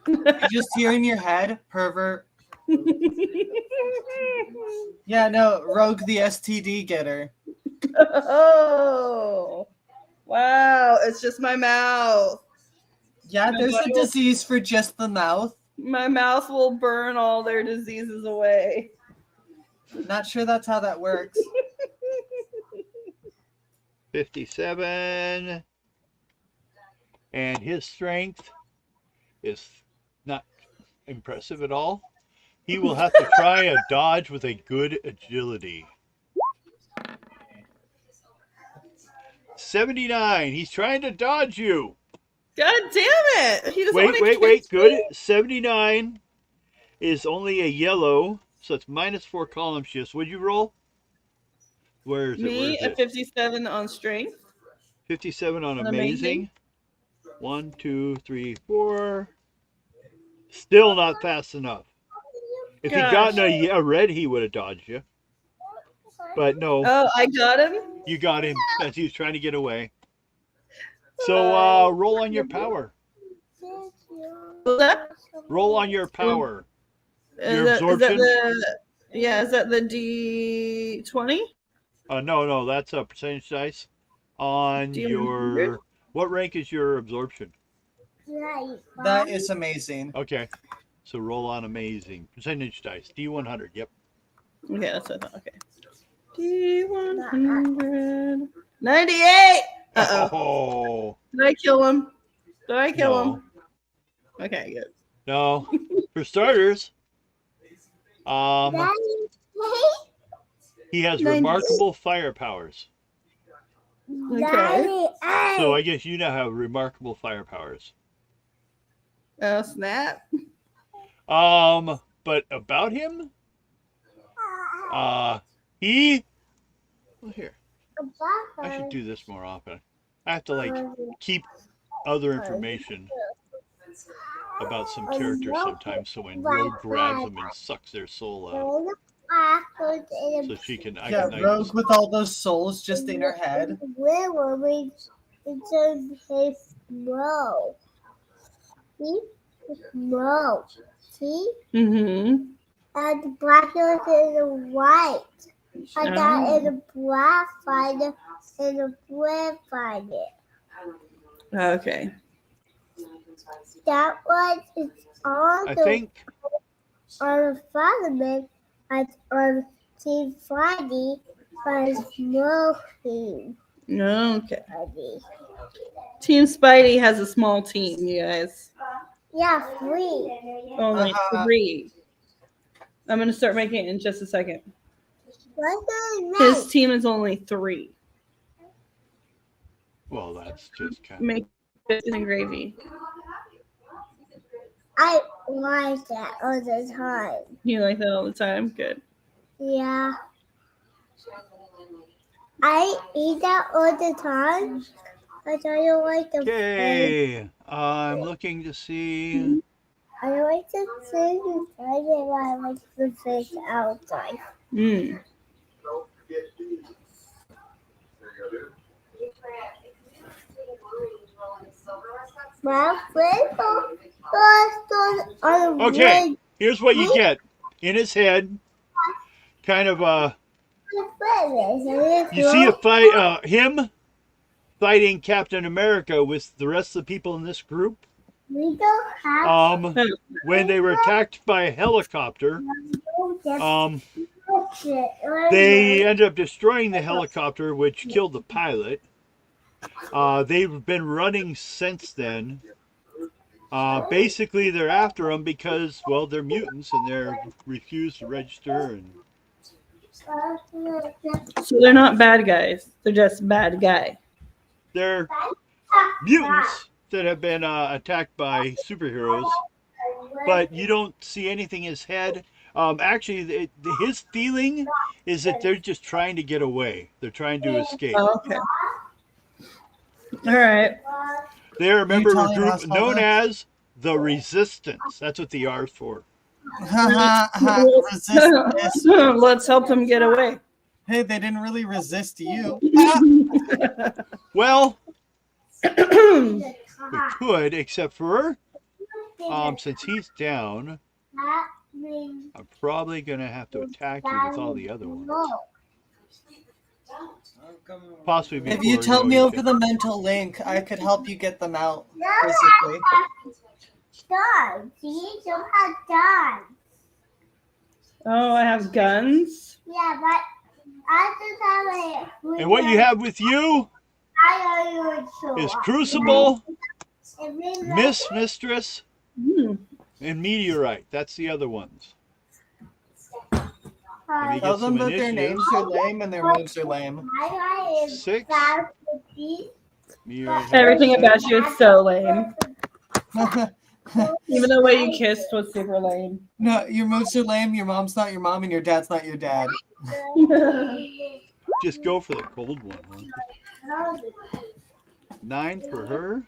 You just hear in your head, pervert. Yeah, no, Rogue the STD getter. Oh. Wow. It's just my mouth. Yeah, there's a disease for just the mouth. My mouth will burn all their diseases away. Not sure that's how that works. 57. And his strength is not impressive at all. He will have to try a dodge with a good agility. 79. He's trying to dodge you. God damn it! He doesn't want to Wait. kiss Good. me. 79 is only a yellow, so it's -4 column shifts. What'd you roll? Where is it? Me, a 57 on strength. 57 on On amazing. 1, 2, 3, 4. Still not fast enough. If he'd gotten a red, he would have dodged you. But no, Oh, I got him? you got him as he was trying to get away. So roll on your power. What's that? Roll on your power. Is Your that absorption? is that the D20? No, that's a percentage dice. On Do you your... remember? What rank is your absorption? That is amazing. Okay. So roll on amazing. Percentage dice. D100. Yep. Okay, that's what I thought. Okay. D100. 98! Uh-oh. Oh. Did I kill him? Did I kill No. him? Okay, good. No. For starters, he has 90. remarkable fire powers. Okay. So I guess you now have remarkable fire powers. Oh, snap. But about him, he... Well, here. I should do this more often. I have to, keep other information about some characters sometimes, so when Rogue grabs them and sucks their soul out, so she can... Yeah, Rogue with all those souls just in her head. Where were we? It's a no. See? No. See? Mm-hmm. And the black is in the white. I got in the black finder and the red finder. Okay. That one is on I the think... on the fireman and on Team Friday by small team. Okay. Friday. Team Spidey has a small team, you guys. Yeah, 3. Only 3. I'm going to start making it in just a second. What's the His name? team is only 3. Well, that's just kind of... Make biscuits and gravy. I like that all the time. You like that all the time? Good. Yeah. I eat that all the time. I don't like the fish. Okay, I'm looking to see... I like the fish inside and I like the fish outside. Mm. My favorite first on the Okay, here's what you get. In his head, kind of you see a fight, him fighting Captain America with the rest of the people in this group. We don't have when they were attacked by a helicopter, to they ended up destroying the helicopter, which killed the pilot. They've been running since then. Basically, they're after them because, well, they're mutants and they're refused to register. And So they're not bad guys. They're just bad guy. they're mutants that have been attacked by superheroes, but you don't see anything in his head. Actually, his feeling is that they're just trying to get away. They're trying to escape. Oh, okay. All right. They're a member of a telling us group all known this? as the Resistance. That's what the R is for. Resist this. Let's help them get away. Hey, they didn't really resist you. Well, they could, except for since he's down, I'm probably going to have to attack you with all the other ones. Possibly before If you tell me know over the mental link, I could help you get them out physically. Dogs. You don't have dogs. Oh, I have guns. Yeah, but I just have a. And what you have with you is Crucible, Mistress, and Meteorite. That's the other ones. Let me Tell get them some that their initiative. names are lame and their moves are lame. 6. Meteorite has Everything 6. about you is so lame. Even the way you kissed was super lame. No, your moves are lame, your mom's not your mom, and your dad's not your dad. Just go for the cold one. Huh? 9 for her.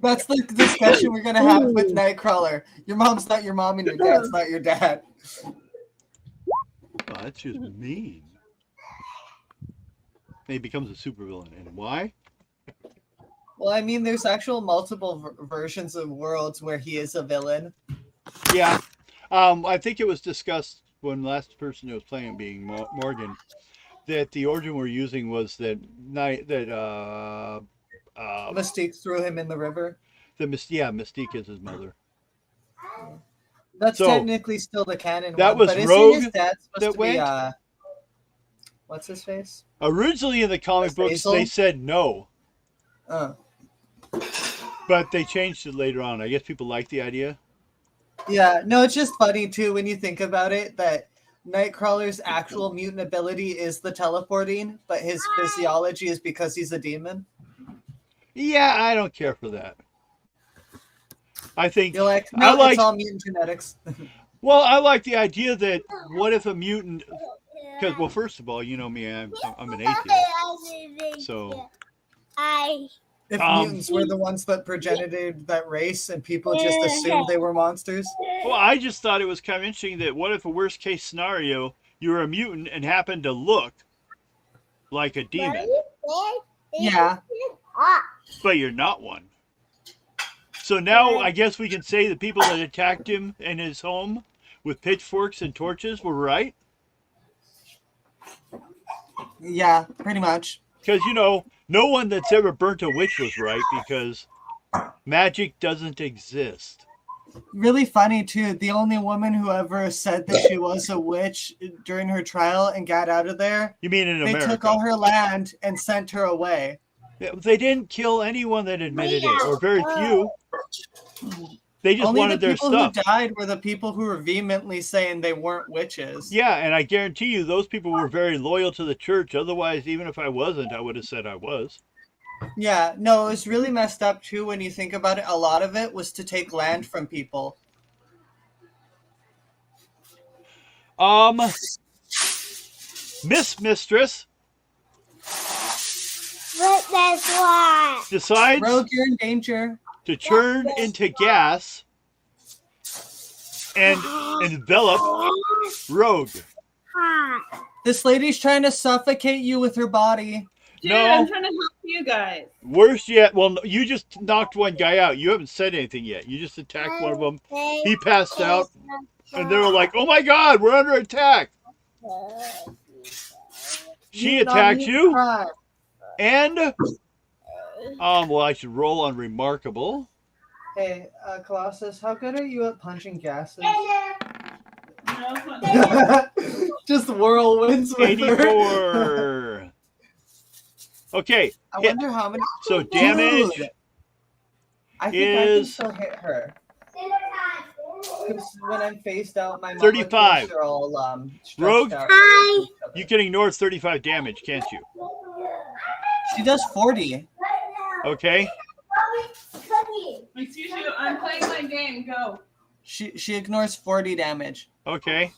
That's the discussion we're gonna have with Nightcrawler. Your mom's not your mom and your dad's not your dad. Oh, that's just mean. He becomes a supervillain. And why? Well, I mean, there's actual multiple versions of worlds where he is a villain. Yeah. I think it was discussed when last person who was playing being Morgan, that the origin we're using was that Mystique threw him in the river. Mystique is his mother. That's So, technically still the canon that one, was but isn't Rogue his dad supposed that to be, went? what's his face? Originally in the comic books, Basil? they said no, But they changed it later on. I guess people like the idea. yeah, no, it's just funny too when you think about it that Nightcrawler's actual mutant ability is the teleporting, but his physiology is because he's a demon. Yeah, I don't care for that. I think You're like, I no, like. it's all mutant genetics. Well, I like the idea that what if a mutant? Because well, first of all, you know me, I'm an atheist. So If mutants were the ones that progenited that race and people just assumed they were monsters. well, I just thought it was kind of interesting that what if a worst case scenario, you were a mutant and happened to look like a demon, Yeah. but you're not one. So now I guess we can say the people that attacked him in his home with pitchforks and torches were right. Yeah, pretty much. Because, you know, no one that's ever burnt a witch was right because magic doesn't exist. Really funny too. The only woman who ever said that she was a witch during her trial and got out of there, You mean in they America? took all her land and sent her away. Yeah, they didn't kill anyone that admitted it, or very few. They just Only wanted the their people stuff. who died were the people who were vehemently saying they weren't witches. Yeah, and I guarantee you those people were very loyal to the church. Otherwise, even if I wasn't, I would have said I was. Yeah, no, it was really messed up too when you think about it. A lot of it was to take land from people. Mistress But that's why. decides Rogue, you're in danger. to turn into gas and envelop Rogue. Hot. This lady's trying to suffocate you with her body. Dude, No. I'm trying to help you guys. Worse yet, well, you just knocked one guy out. You haven't said anything yet. You just attacked one of them. He passed out, and they were like, "Oh my God, we're under attack!" She attacked you, Cry. and well, I should roll on remarkable. Hey, Colossus, how good are you at punching gases? No, it's not. Just whirlwinds with her. 84. Okay. I hit. wonder how many. So damage Dude, I think I can is still hit her. Because when I'm faced out, my 35. molecules are all stretched Rogue? out. Hi. you can ignore 35 damage, can't you? She does 40. Okay. Excuse you, I'm playing my game. Go. She ignores 40 damage. Okay.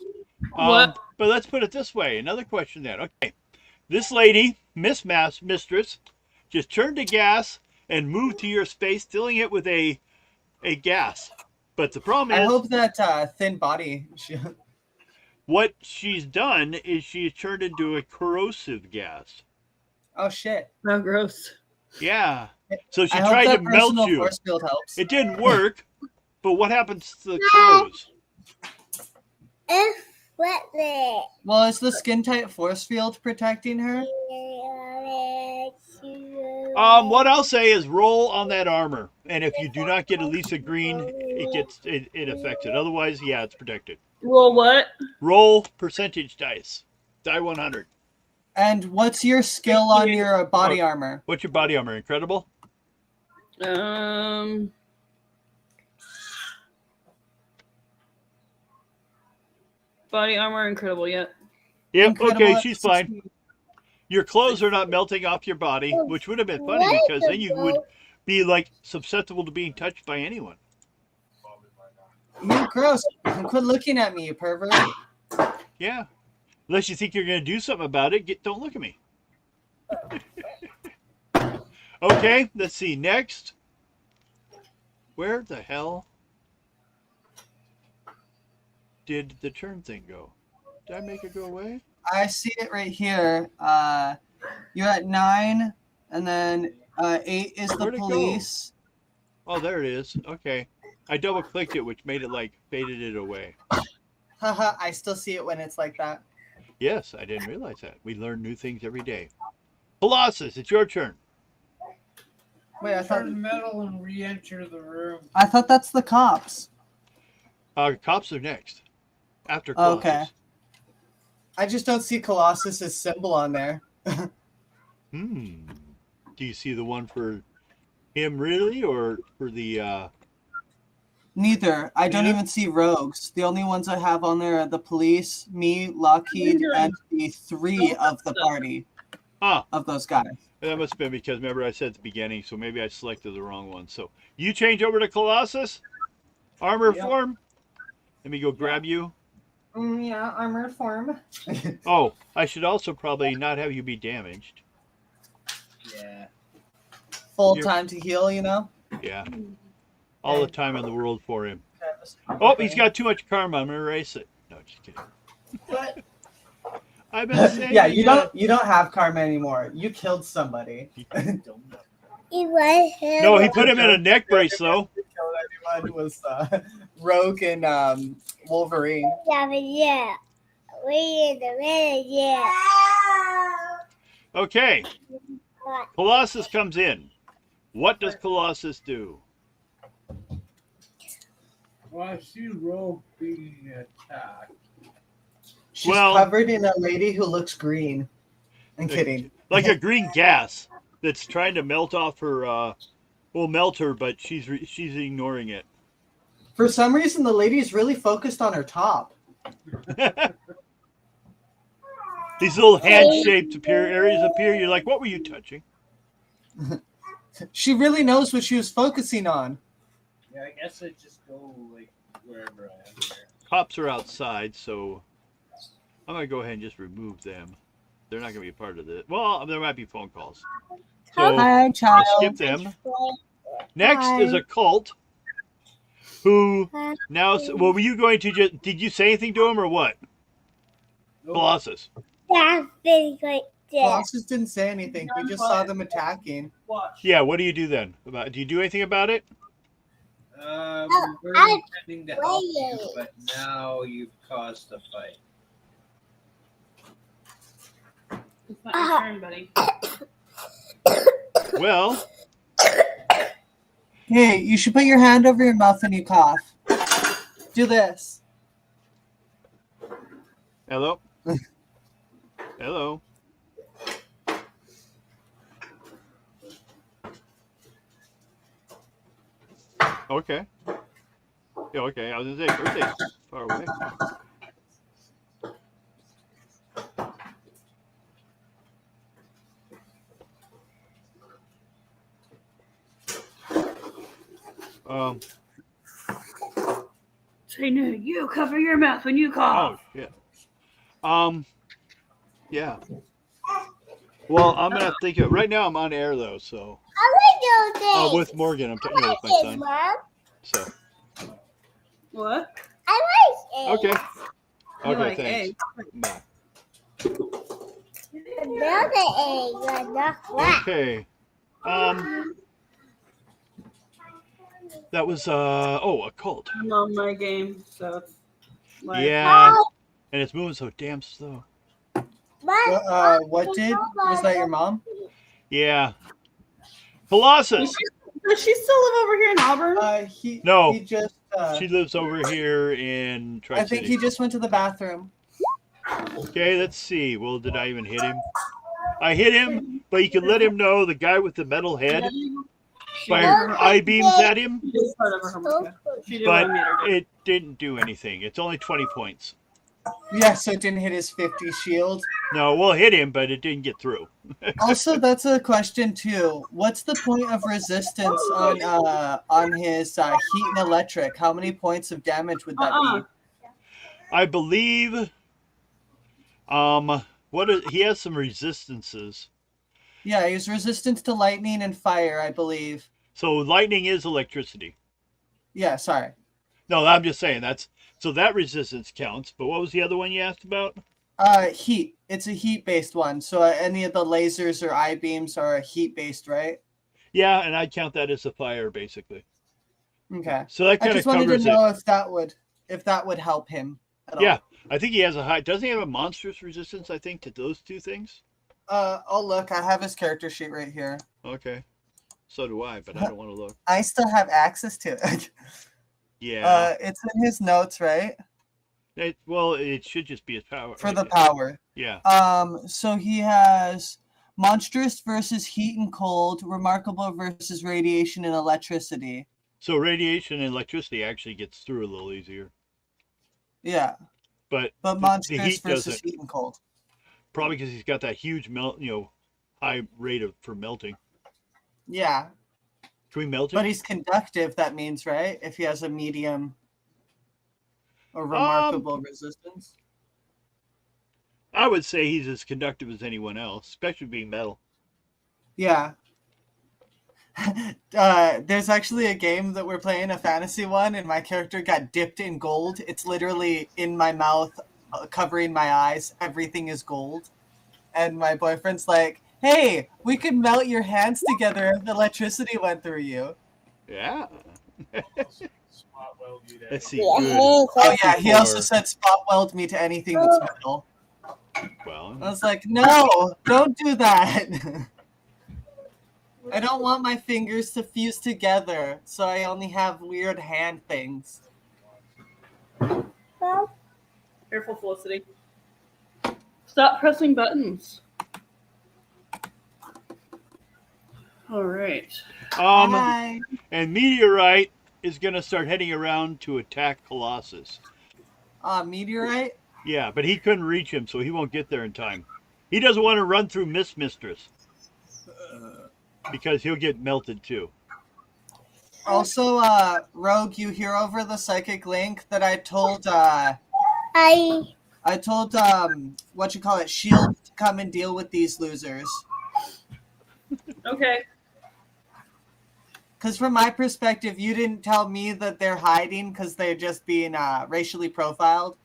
What? But let's put it this way. Another question then. Okay. This lady, Mistress, just turned to gas and moved to your space, filling it with a gas. But the problem I is, hope that thin body. what she's done is she's turned into a corrosive gas. Oh shit! Oh, gross. Yeah. So she I hope tried that to melt personal you. force field helps. It didn't work. But what happens to the clothes? It's wet. Well, is the skin tight force field protecting her? What I'll say is roll on that armor, and if you do not get at least a green, it affects it. Otherwise, yeah, it's protected. Roll what? Roll percentage dice. Die 100. And what's your skill on your body armor? What's your body armor? Incredible? Body armor incredible yet. Yep. Incredible Okay, at she's fine. 16. Your clothes are not melting off your body, which would have been funny because then you would be like susceptible to being touched by anyone. You gross. Quit looking at me, you pervert. Yeah. Unless you think you're going to do something about it, don't look at me. Okay, let's see. Next. Where the hell did the turn thing go? Did I make it go away? I see it right here. You're at 9, and then 8 is the Where'd it go? police. Oh, there it is. Okay. I double clicked it, which made it like faded it away. Haha, I still see it when it's like that. Yes, I didn't realize that. We learn new things every day. Colossus, it's your turn. Wait, I Turn metal and re-enter the room. thought that's the cops. Cops are next. After Colossus. Okay. I just don't see Colossus's symbol on there. Do you see the one for him really, or for the? Neither. I don't Yeah. even see rogues. The only ones I have on there are the police, me, Lockheed, and the 3 of the party of those guys. That must have been because remember I said at the beginning, so maybe I selected the wrong one. So you change over to Colossus, armor form. Let me go grab you. Yeah, armored form. Oh, I should also probably not have you be damaged. Yeah. Full You're- time to heal, you know? Yeah. All the time in the world for him. Oh, he's got too much karma. I'm gonna erase it. No, just kidding. What? I've been saying. Yeah, you don't have karma anymore. You killed somebody. No, he put him in a neck brace though. You killed anyone who was Rogue and Wolverine. Yeah. Wait a minute, yeah. Okay. Colossus comes in. What does Colossus do? Well, I see Rogue being attacked. She's Well- covered in a lady who looks green. I'm kidding. Like a green gas that's trying to melt off her. Will melt her, but she's ignoring it. For some reason, the lady's really focused on her top. These little hand-shaped areas appear. You're like, what were you touching? She really knows what she was focusing on. Yeah, I guess I just go like wherever I am here. Cops are outside, so I'm gonna go ahead and just remove them. They're not gonna be a part of this. Well, there might be phone calls. So Hi, I'll child. skip them. Next is a cult who now. Well, were you going to just? Did you say anything to him or what? Colossus. That's very great. Colossus didn't say anything. We just saw them attacking. Watch. Yeah. What do you do then? Do you do anything about it? We're I intending to help you, played. but now you've caused a fight. It's not your turn, buddy. Well, Hey, you should put your hand over your mouth when you cough. Do this. Hello? Hello? Okay. Yeah, okay. I was gonna say, birthday's far away. Say no, you cover your mouth when you Oh, cough. shit. Yeah. Well, I'm gonna think of right now. I'm on air though, so I like those with things. Morgan, I'm I with like my this, son. Mom. So What? I like it. okay, You okay, like thanks. eggs. Bye. Another egg. Another flat. Okay. That was a cult. I'm on my game, so it's like, Yeah, and it's moving so damn slow. What did? Was that your mom? Yeah. Colossus. Does she still live over here in Auburn? No. He just. She lives over here in Tri I think City. he just went to the bathroom. Okay, let's see. Well, did I even hit him? I hit him, but you can let him know the guy with the metal head fired eye beams at him, She did part of her homework. She did but what I made her do. it didn't do anything. It's only 20 points. Yeah, so it didn't hit his 50 shield. No, we'll hit him, but it didn't get through. Also, that's a question too. What's the point of resistance on his heat and electric? How many points of damage would that be? I believe he has some resistances. Yeah, he's resistant to lightning and fire, I believe. So lightning is electricity. Yeah, sorry. No, I'm just saying so that resistance counts. But what was the other one you asked about? Heat. It's a heat-based one. So any of the lasers or I-beams are heat-based, right? Yeah, and I'd count that as a fire, basically. Okay. So that I kind of just wanted covers to know it. if that would help him at Yeah, all. I think he has a high. Doesn't he have a monstrous resistance? I think to those two things. Oh look, I have his character sheet right here. Okay, so do I, but I don't want to look. I still have access to it. Yeah. It's in his notes, right? It should just be his power. For the power. Yeah. So he has monstrous versus heat and cold, remarkable versus radiation and electricity. So radiation and electricity actually gets through a little easier. Yeah. But monstrous heat versus doesn't. heat and cold. Probably because he's got that huge high rate for melting. Yeah. Can we melt him? But he's conductive, that means, right? If he has a medium or remarkable resistance. I would say he's as conductive as anyone else, especially being metal. Yeah. There's actually a game that we're playing, a fantasy one, and my character got dipped in gold. It's literally in my mouth, covering my eyes. Everything is gold. And my boyfriend's like, hey, we could melt your hands together if electricity went through you. Yeah. Spot weld you there. Let's see. Yeah. Good. Oh, yeah, he also said spot weld me to anything that's metal. Well, I was like, no, don't do that. I don't want my fingers to fuse together, so I only have weird hand things. Careful, Felicity. Stop pressing buttons. All right. Hi. and Meteorite is going to start heading around to attack Colossus. Meteorite? Yeah, but he couldn't reach him, so he won't get there in time. He doesn't want to run through Mistress because he'll get melted too. Also, Rogue, you hear over the psychic link that I told Shield to come and deal with these losers. Okay. Because from my perspective, you didn't tell me that they're hiding because they're just being racially profiled.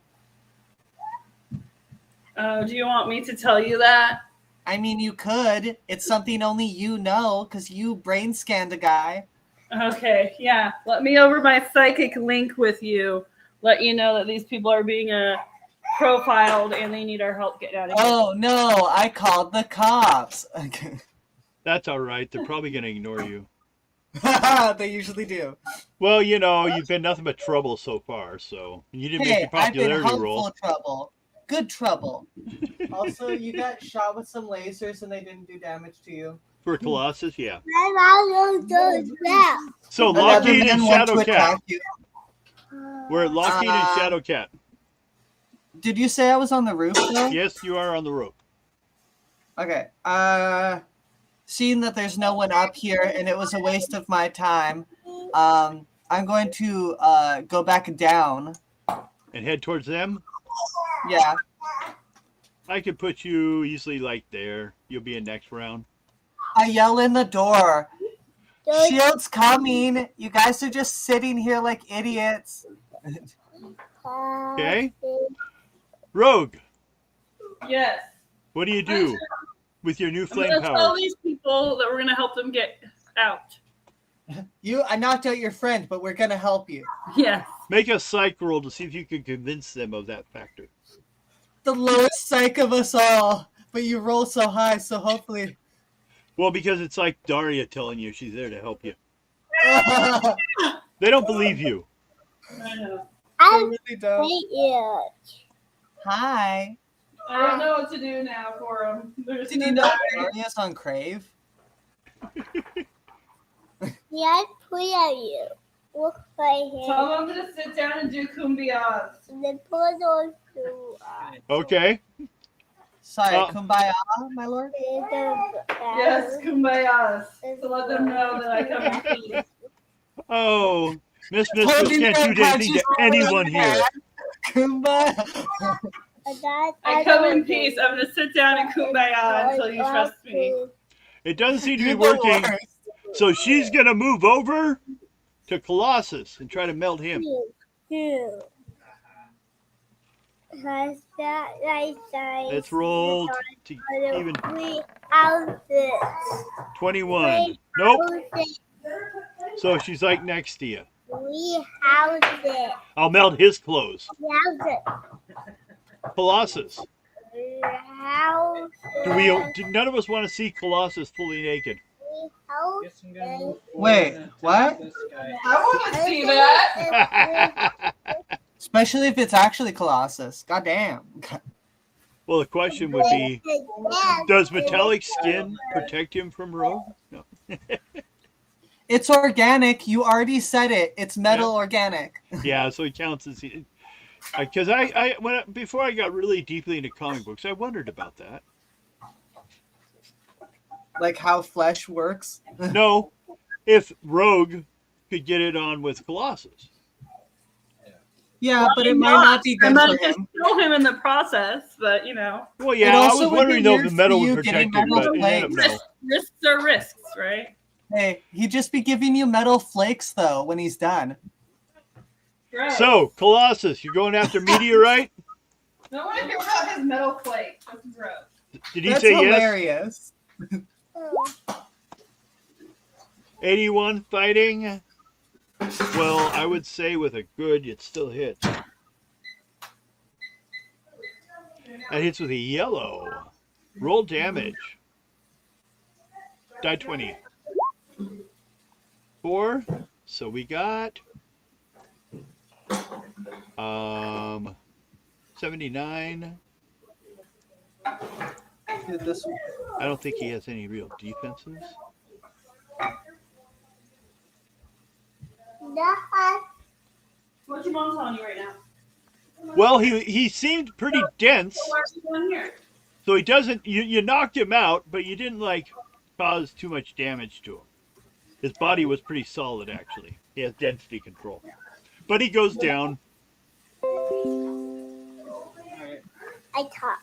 Do you want me to tell you that? I mean, you could. It's something only you know because you brain scanned a guy. Okay, yeah. Let me over my psychic link with you. Let you know that these people are being profiled and they need our help getting out of here. Oh, no. I called the cops. That's all right. They're probably going to ignore you. They usually do. Well, you know, you've been nothing but trouble so far, so you didn't make Hey, your I've been popularity helpful roll. trouble. Good trouble. Also, you got shot with some lasers and they didn't do damage to you. For Colossus, yeah. My mom goes back. So Another Lockheed and man want to Shadowcat. attack you. We're at Lockheed and Uh, Shadowcat. Did you say I was on the roof though? Yes, you are on the rope. Okay. Seeing that there's no one up here and it was a waste of my time, I'm going to go back down. And head towards them. Yeah. I could put you easily like there. You'll be in next round. I yell in the door. Don't Shield's coming. You guys are just sitting here like idiots. Okay. Rogue, Yes. what do you do with your new I'm flame gonna tell powers? these people that we're gonna help them get out. I knocked out your friend, but we're gonna help you. Yes. Make a psych roll to see if you can convince them of that factor. The lowest psych of us all, but you roll so high, so hopefully. Well, because it's like Daria telling you she's there to help you. I They don't believe you. I know. I really don't. hate you. Hi. I don't know what to do now for them. There's Did you know Daria's on Crave? Yeah, I put at you. Look right here. Tell them I'm gonna sit down and do kumbias. And then put on to Okay. Sorry, Oh. kumbaya, my lord. Yes, kumbayas. To let them know that I come in peace. Oh, Miss Mistress Holding can't their do anything to punches anyone in here. hand. Kumbaya. I come in peace. I'm gonna sit down and kumbaya until you trust me. It doesn't seem to be You're the working. worst. So she's going to move over to Colossus and try to melt him. Let's roll to even 21. Nope. So she's like next to you. We house it. I'll melt his clothes. We house it. Colossus. We house Do it. none of us want to see Colossus fully naked? We house Guess I'm gonna move Wait, forward and what? attack this guy. I want to see that. Especially if it's actually Colossus. Goddamn. Well, the question would be, does metallic skin protect him from Rogue? No. It's organic. You already said it. It's metal organic. Yeah, so he counts as because before I got really deeply into comic books, I wondered about that. Like how flesh works. No, if Rogue could get it on with Colossus. Yeah, but it might not be I good might for just him. kill him in the process, but you know, Well, yeah, It I also was would wondering be though if weird the metal for would you getting protect him, metal but it ended up no. risks are risks, right? Hey, he'd just be giving you metal flakes though when he's done. Gross. So, Colossus, you're going after Meteorite? No one hear about his metal plate. That's gross. Did he That's say yes? hilarious. 81 fighting. Well, I would say with a good, it still hits. That hits with a yellow. Roll damage. Die 20. 4. So we got 79. Dude, this I don't think he has any real defenses. What's your mom telling you right now? Well, he seemed pretty dense, Why are you doing here? so he doesn't. You knocked him out, but you didn't like cause too much damage to him. His body was pretty solid, actually. He has density control, but he goes down. I talk.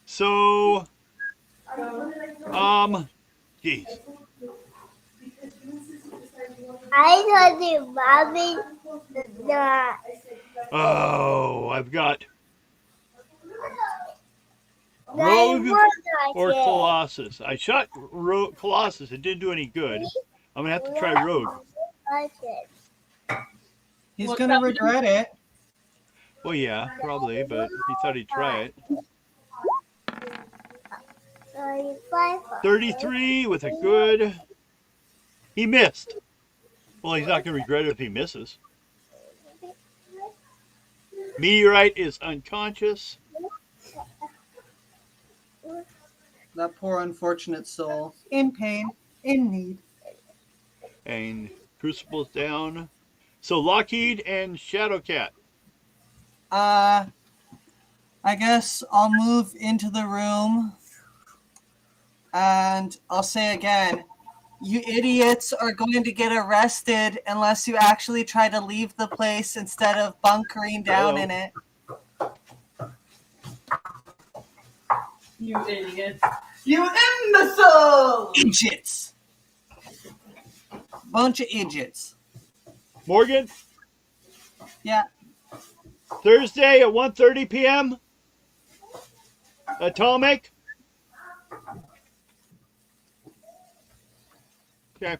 So, geez. I told you, Mommy, that Oh, I've got I Rogue was or like it. Colossus. I shot Colossus. It didn't do any good. I'm gonna have to try Rogue. Like it. he's What's gonna that? regret it. Well, yeah, probably, but he thought he'd try it. 35. 33 with a good. He missed. Well, he's not going to regret it if he misses. Meteorite is unconscious. That poor unfortunate soul. In pain. In need. And Crucible's down. So Lockheed and Shadowcat. I guess I'll move into the room. And I'll say again, you idiots are going to get arrested unless you actually try to leave the place instead of bunkering down in it. You idiots. You imbecile! Idiots. Bunch of idiots. Morgan, Yeah. Thursday at 1:30 p.m. Atomic. Okay.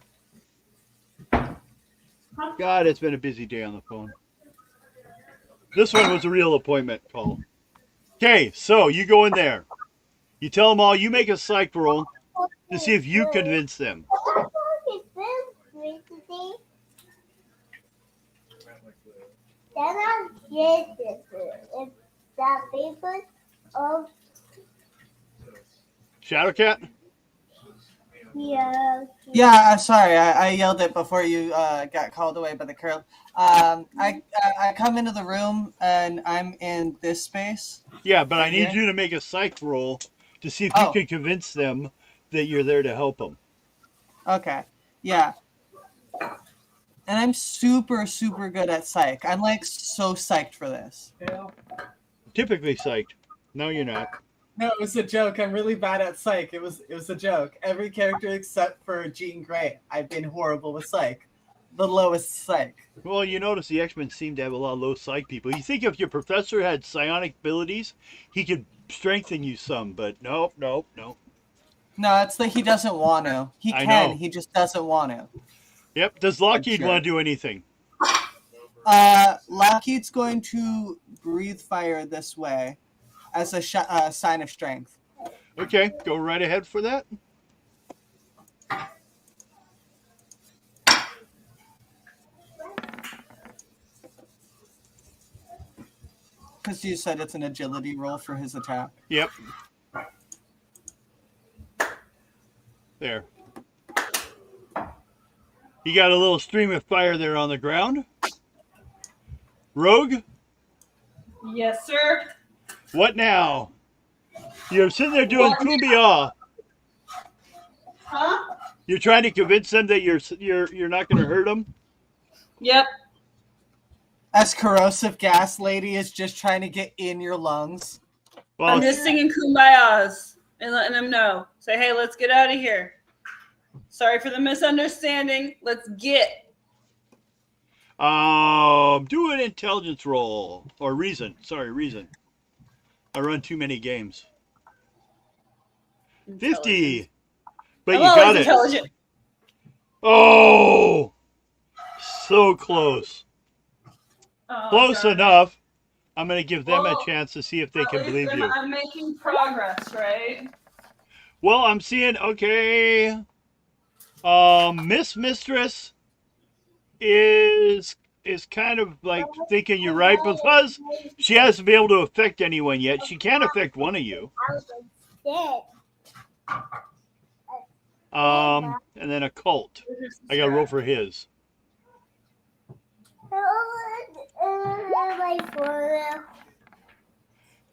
God, it's been a busy day on the phone. This one was a real appointment call. Okay, so you go in there. You tell them all, you make a psych roll to see if you convince them. Then I'll get it. If that paper of Shadowcat? Yeah, sorry, I yelled it before you got called away by the curl. I come into the room and I'm in this space. Yeah, but I need Yeah. you to make a psych roll to see if Oh. you can convince them that you're there to help them. Okay, yeah. And I'm super, super good at psych. I'm like so psyched for this. Typically psyched. No, you're not. No, it was a joke. I'm really bad at psych. It was a joke. Every character except for Jean Grey, I've been horrible with psych. The lowest psych. Well, you notice the X-Men seem to have a lot of low psych people. You think if your professor had psionic abilities, he could strengthen you some, but nope. No, it's that he doesn't want to. He I can. know. He just doesn't want to. Yep. Does Lockheed Sure. want to do anything? Lockheed's going to breathe fire this way as a sign of strength. Okay, go right ahead for that. Because you said it's an agility roll for his attack. Yep. There. You got a little stream of fire there on the ground. Rogue, Yes, sir. what now? You're sitting there doing kumbaya. Huh? You're trying to convince them that you're not going to hurt them. Yep. As corrosive gas lady is just trying to get in your lungs. Well, I'm just singing kumbayas and letting them know. Say, hey, let's get out of here. Sorry for the misunderstanding. Let's get. do an intelligence roll or reason. Sorry, reason. I run too many games. 50. But I'm you got always it. intelligent. Oh, so close. Oh, Close God. enough. I'm going to give them Well, a chance to see if they At can least believe you. I'm making progress, right? Well, I'm seeing, okay. Mistress is kind of like thinking you're right because she hasn't been able to affect anyone yet. She can't affect one of you. And then a cult. I got to roll for his.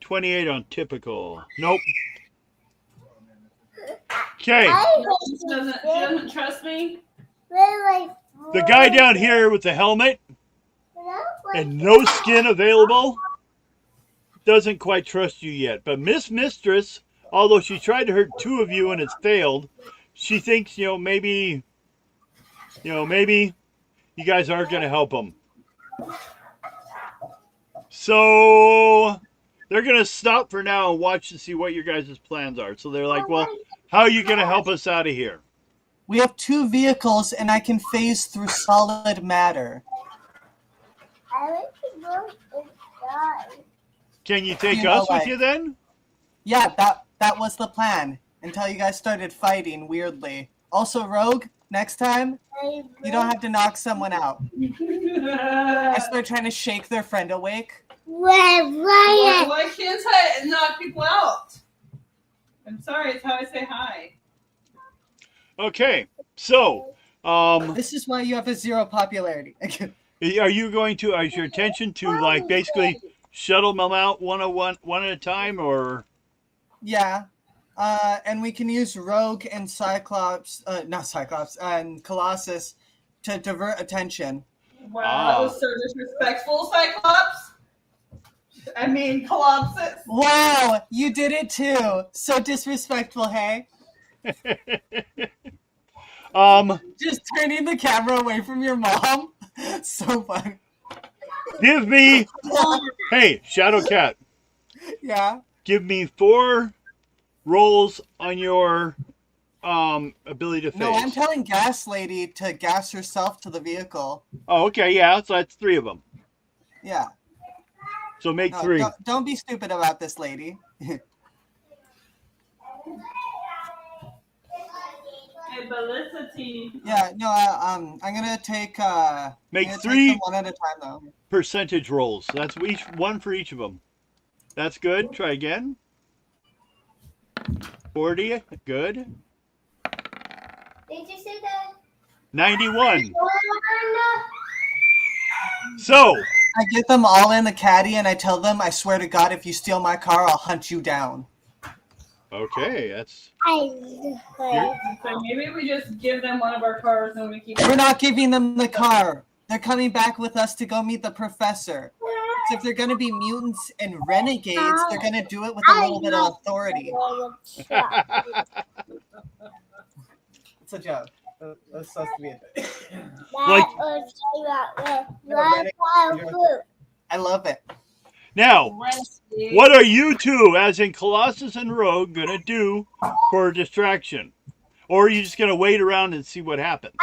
28 on typical. Nope. Okay. She doesn't trust me. The guy down here with the helmet and no skin available doesn't quite trust you yet. But Mistress, although she tried to hurt two of you and it's failed, she thinks, maybe you guys aren't going to help them. So they're going to stop for now and watch to see what your guys' plans are. So they're like, well, how are you going to help us out of here? We have 2 vehicles and I can phase through solid matter. Can you take You know, us with you then? Yeah, that was the plan until you guys started fighting weirdly. Also, Rogue, Next time, you don't have to knock someone out. I start trying to shake their friend awake. Why can't I knock people out? I'm sorry, it's how I say hi. Okay, so This is why you have a 0 popularity. are you going to? Is your intention to like basically shuttle them out one at a time, or? Yeah. And we can use Rogue and Cyclops, not Cyclops, and Colossus to divert attention. Wow, that was so disrespectful, Cyclops. I mean, Colossus. Wow, you did it too. So disrespectful, hey? Just turning the camera away from your mom. So fun. Give me, hey, Shadowcat. Yeah. Give me 4 rolls on your ability to phase. No, I'm telling Gas Lady to gas herself to the vehicle. Oh, okay, yeah, so that's 3 of them. Yeah. So make No, 3. don't be stupid about this, lady. Hey, Felicity. Yeah, no, I'm gonna take Make I'm gonna 3 take them one at a time though. percentage rolls. That's one for each of them. That's good. Try again. 40, good. Did you say that? 91. So, I get them all in the caddy and I tell them, I swear to God, if you steal my car, I'll hunt you down. okay, that's So maybe we just give them one of our cars and we keep. We're not giving them the car. They're coming back with us to go meet the professor. So if they're gonna be mutants and renegades, they're gonna do it with a little bit of authority. It's a joke. That's supposed to be a thing. I love it. now. What are you two, as in Colossus and Rogue, gonna do for a distraction? Or are you just gonna wait around and see what happens?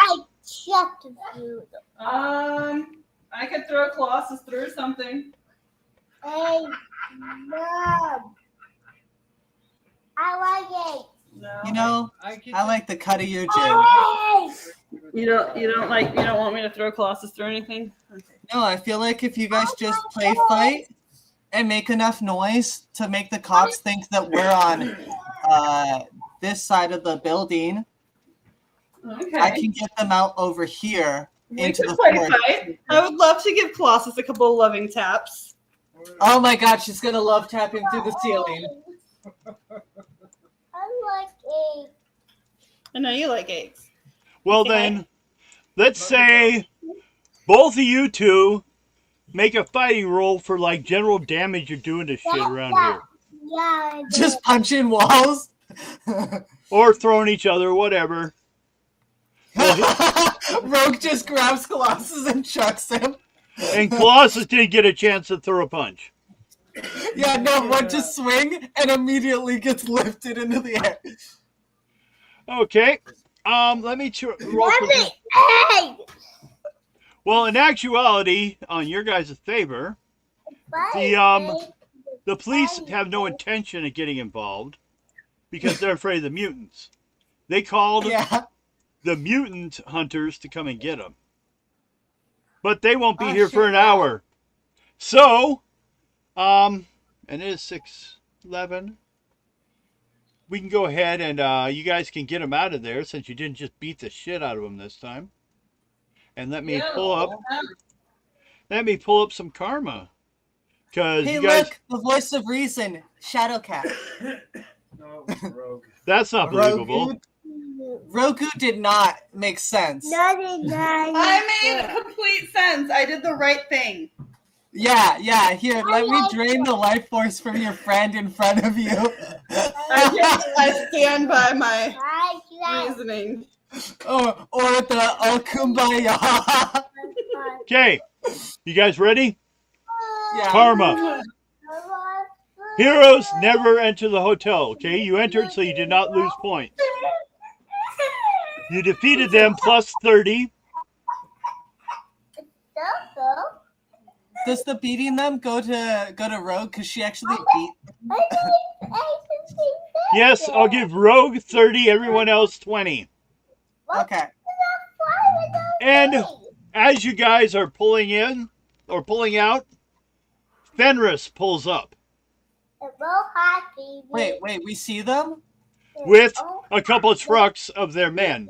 I could throw Colossus through something. Hey, Mom. I like it. No. You know, I like the cut of your jib. Hey! You don't want me to throw Colossus through anything? Okay. No, I feel like if you guys just play fight and make enough noise to make the cops think that we're on this side of the building, Okay. I can get them out over here We into could the play forest. fight. I would love to give Colossus a couple of loving taps. Oh my God, she's gonna love tapping through the ceiling. I like it. I know you like eggs. Well then, let's say both of you two make a fighting roll for like general damage you're doing to shit around here. Yeah. Just punching walls. Or throwing each other, whatever. Rogue just grabs Colossus and chucks him. And Colossus didn't get a chance to throw a punch. Yeah, no, one just swing and immediately gets lifted into the air. Okay. Let me roll for this. Hey! Well, in actuality, on your guys' favor, the police have no intention of getting involved because they're afraid of the mutants. They called Yeah. the mutant hunters to come and get them. But they won't be Oh, here for shit, an wow. hour. So, and it is 6:11. We can go ahead and you guys can get them out of there since you didn't just beat the shit out of them this time. And let me pull up some karma. Because Hey, you guys, look, the voice of reason, Shadowcat. No, it was Rogue. that's not believable. Rogu did not make sense. I made complete sense. I did the right thing. Yeah, here, let me drain the life force from your friend in front of you. I stand by my reasoning. or the kumbaya. Okay, you guys ready? Yeah. Karma. Heroes never enter the hotel, okay? You entered so you did not lose points. You defeated them plus 30. Does the beating them go to Rogue? Because she actually beat. Yes, I'll give Rogue 30, everyone else 20. Okay. And as you guys are pulling in or pulling out, Fenris pulls up Wait, we see them? with a couple of trucks of their men.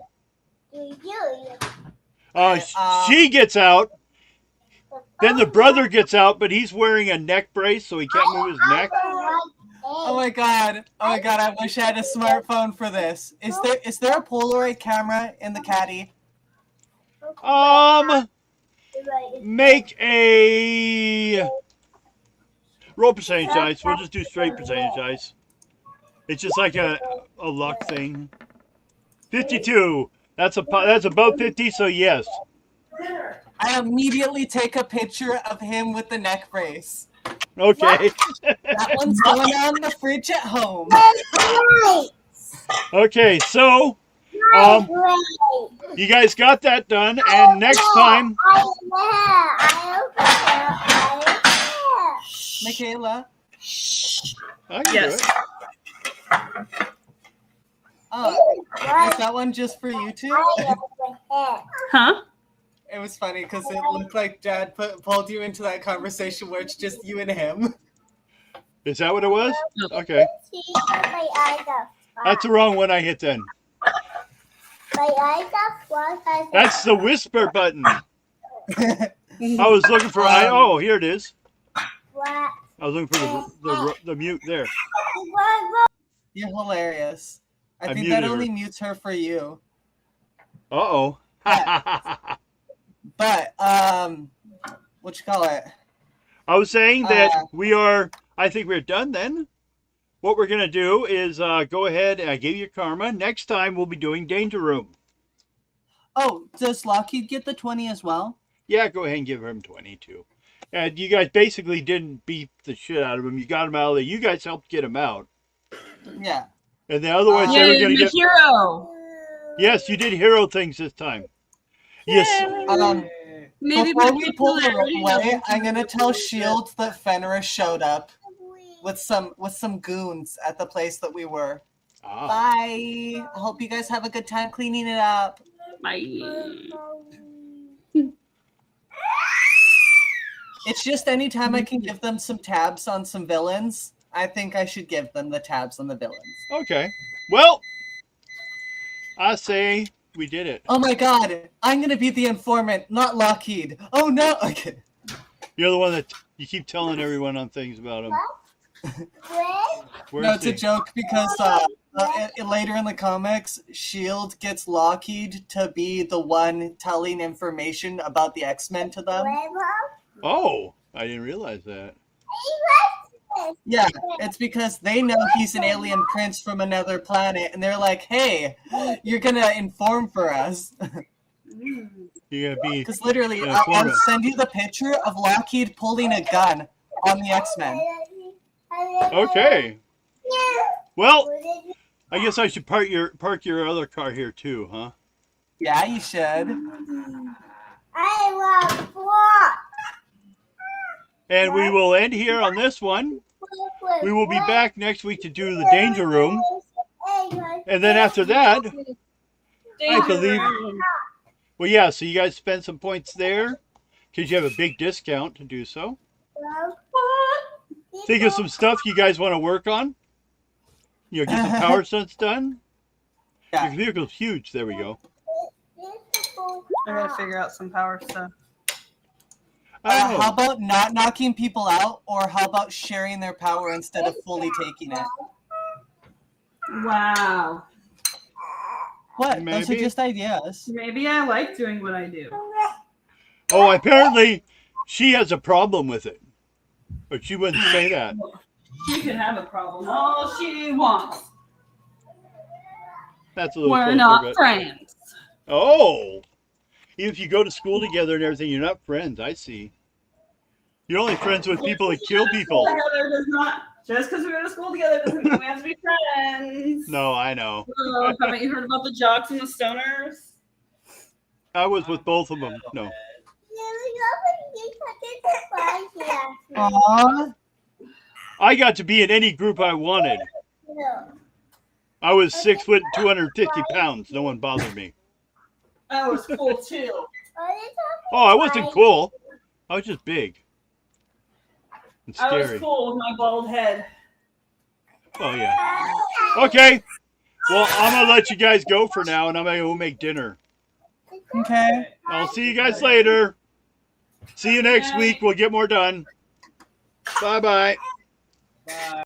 She gets out. Then the brother gets out, but he's wearing a neck brace, so he can't move his neck. Oh my god! I wish I had a smartphone for this. Is there a Polaroid camera in the caddy? Make a roll percentage dice. We'll just do straight percentage dice. It's just like a luck thing. 52. That's above 50, so yes. I immediately take a picture of him with the neck brace. Okay. That one's going on the fridge at home. Okay, so you guys got that done, and next time, Michaela. I can Yes. do it. Oh, is that one just for you two? Huh? It was funny because it looked like Dad pulled you into that conversation where it's just you and him. Is that what it was? Okay. That's the wrong one I hit then. That's the whisper button. I was looking for oh, here it is. I was looking for the mute there. You're hilarious. I think muted that her. only mutes her for you. Uh-oh. But what you call it? I was saying that I think we're done then. What we're going to do is go ahead and I gave you karma. Next time we'll be doing Danger Room. Oh, does Lockheed get the 20 as well? Yeah, go ahead and give him 22. And you guys basically didn't beat the shit out of him. You got him out of there. You guys helped get him out. Yeah. And then otherwise they were going to get... hero. Yes, you did hero things this time. Yes. Maybe Before we pull away, I'm gonna tell Shield that Fenris showed up with some goons at the place that we were. Ah. Bye. I hope you guys have a good time cleaning it up. Bye. It's just anytime I can give them some tabs on some villains, I think I should give them the tabs on the villains. Okay. Well, I say we did it. Oh my god, I'm gonna be the informant, not Lockheed. Oh no. Okay. You're the one that you keep telling everyone on things about him. No, it's a joke because later in the comics, Shield gets Lockheed to be the one telling information about the X-Men to them. Oh, I didn't realize that. Yeah, it's because they know he's an alien prince from another planet, and they're like, "Hey, you're gonna inform for us." You're gonna be Because literally, an I'll informant. send you the picture of Lockheed pulling a gun on the X-Men. Okay. Well, I guess I should park your other car here too, huh? Yeah, you should. I want block. And we will end here on this one. We will be back next week to do the Danger Room. And then after that, I believe... Well, yeah, so you guys spend some points there because you have a big discount to do so. Think of some stuff you guys want to work on. You know, get some power stunts done. Yeah. Your vehicle's huge. There we go. I gotta figure out some power stuff. I don't know. How about not knocking people out, or how about sharing their power instead of fully taking it? Wow. What? Those are Maybe. just ideas. Maybe I like doing what I do. Oh, apparently she has a problem with it. But she wouldn't say that. She can have a problem all she wants. That's a little We're closer, not but- friends. Oh! Even if you go to school together and everything, you're not friends. I see. You're only friends with people that kill people. Just because we go to school together doesn't mean we have to be friends. No, I know. Oh, haven't you heard about the jocks and the stoners? I was with both of them. No. Aww. I got to be in any group I wanted. I was 6 foot, 250 pounds. No one bothered me. I was cool too. Oh, I wasn't cool. I was just big. And I was scary. cool with my bald head. Oh, yeah. Okay. Well, I'm going to let you guys go for now, and I'm going to go make dinner. Okay. I'll see you guys later. See you next week. We'll get more done. Bye-bye. Bye.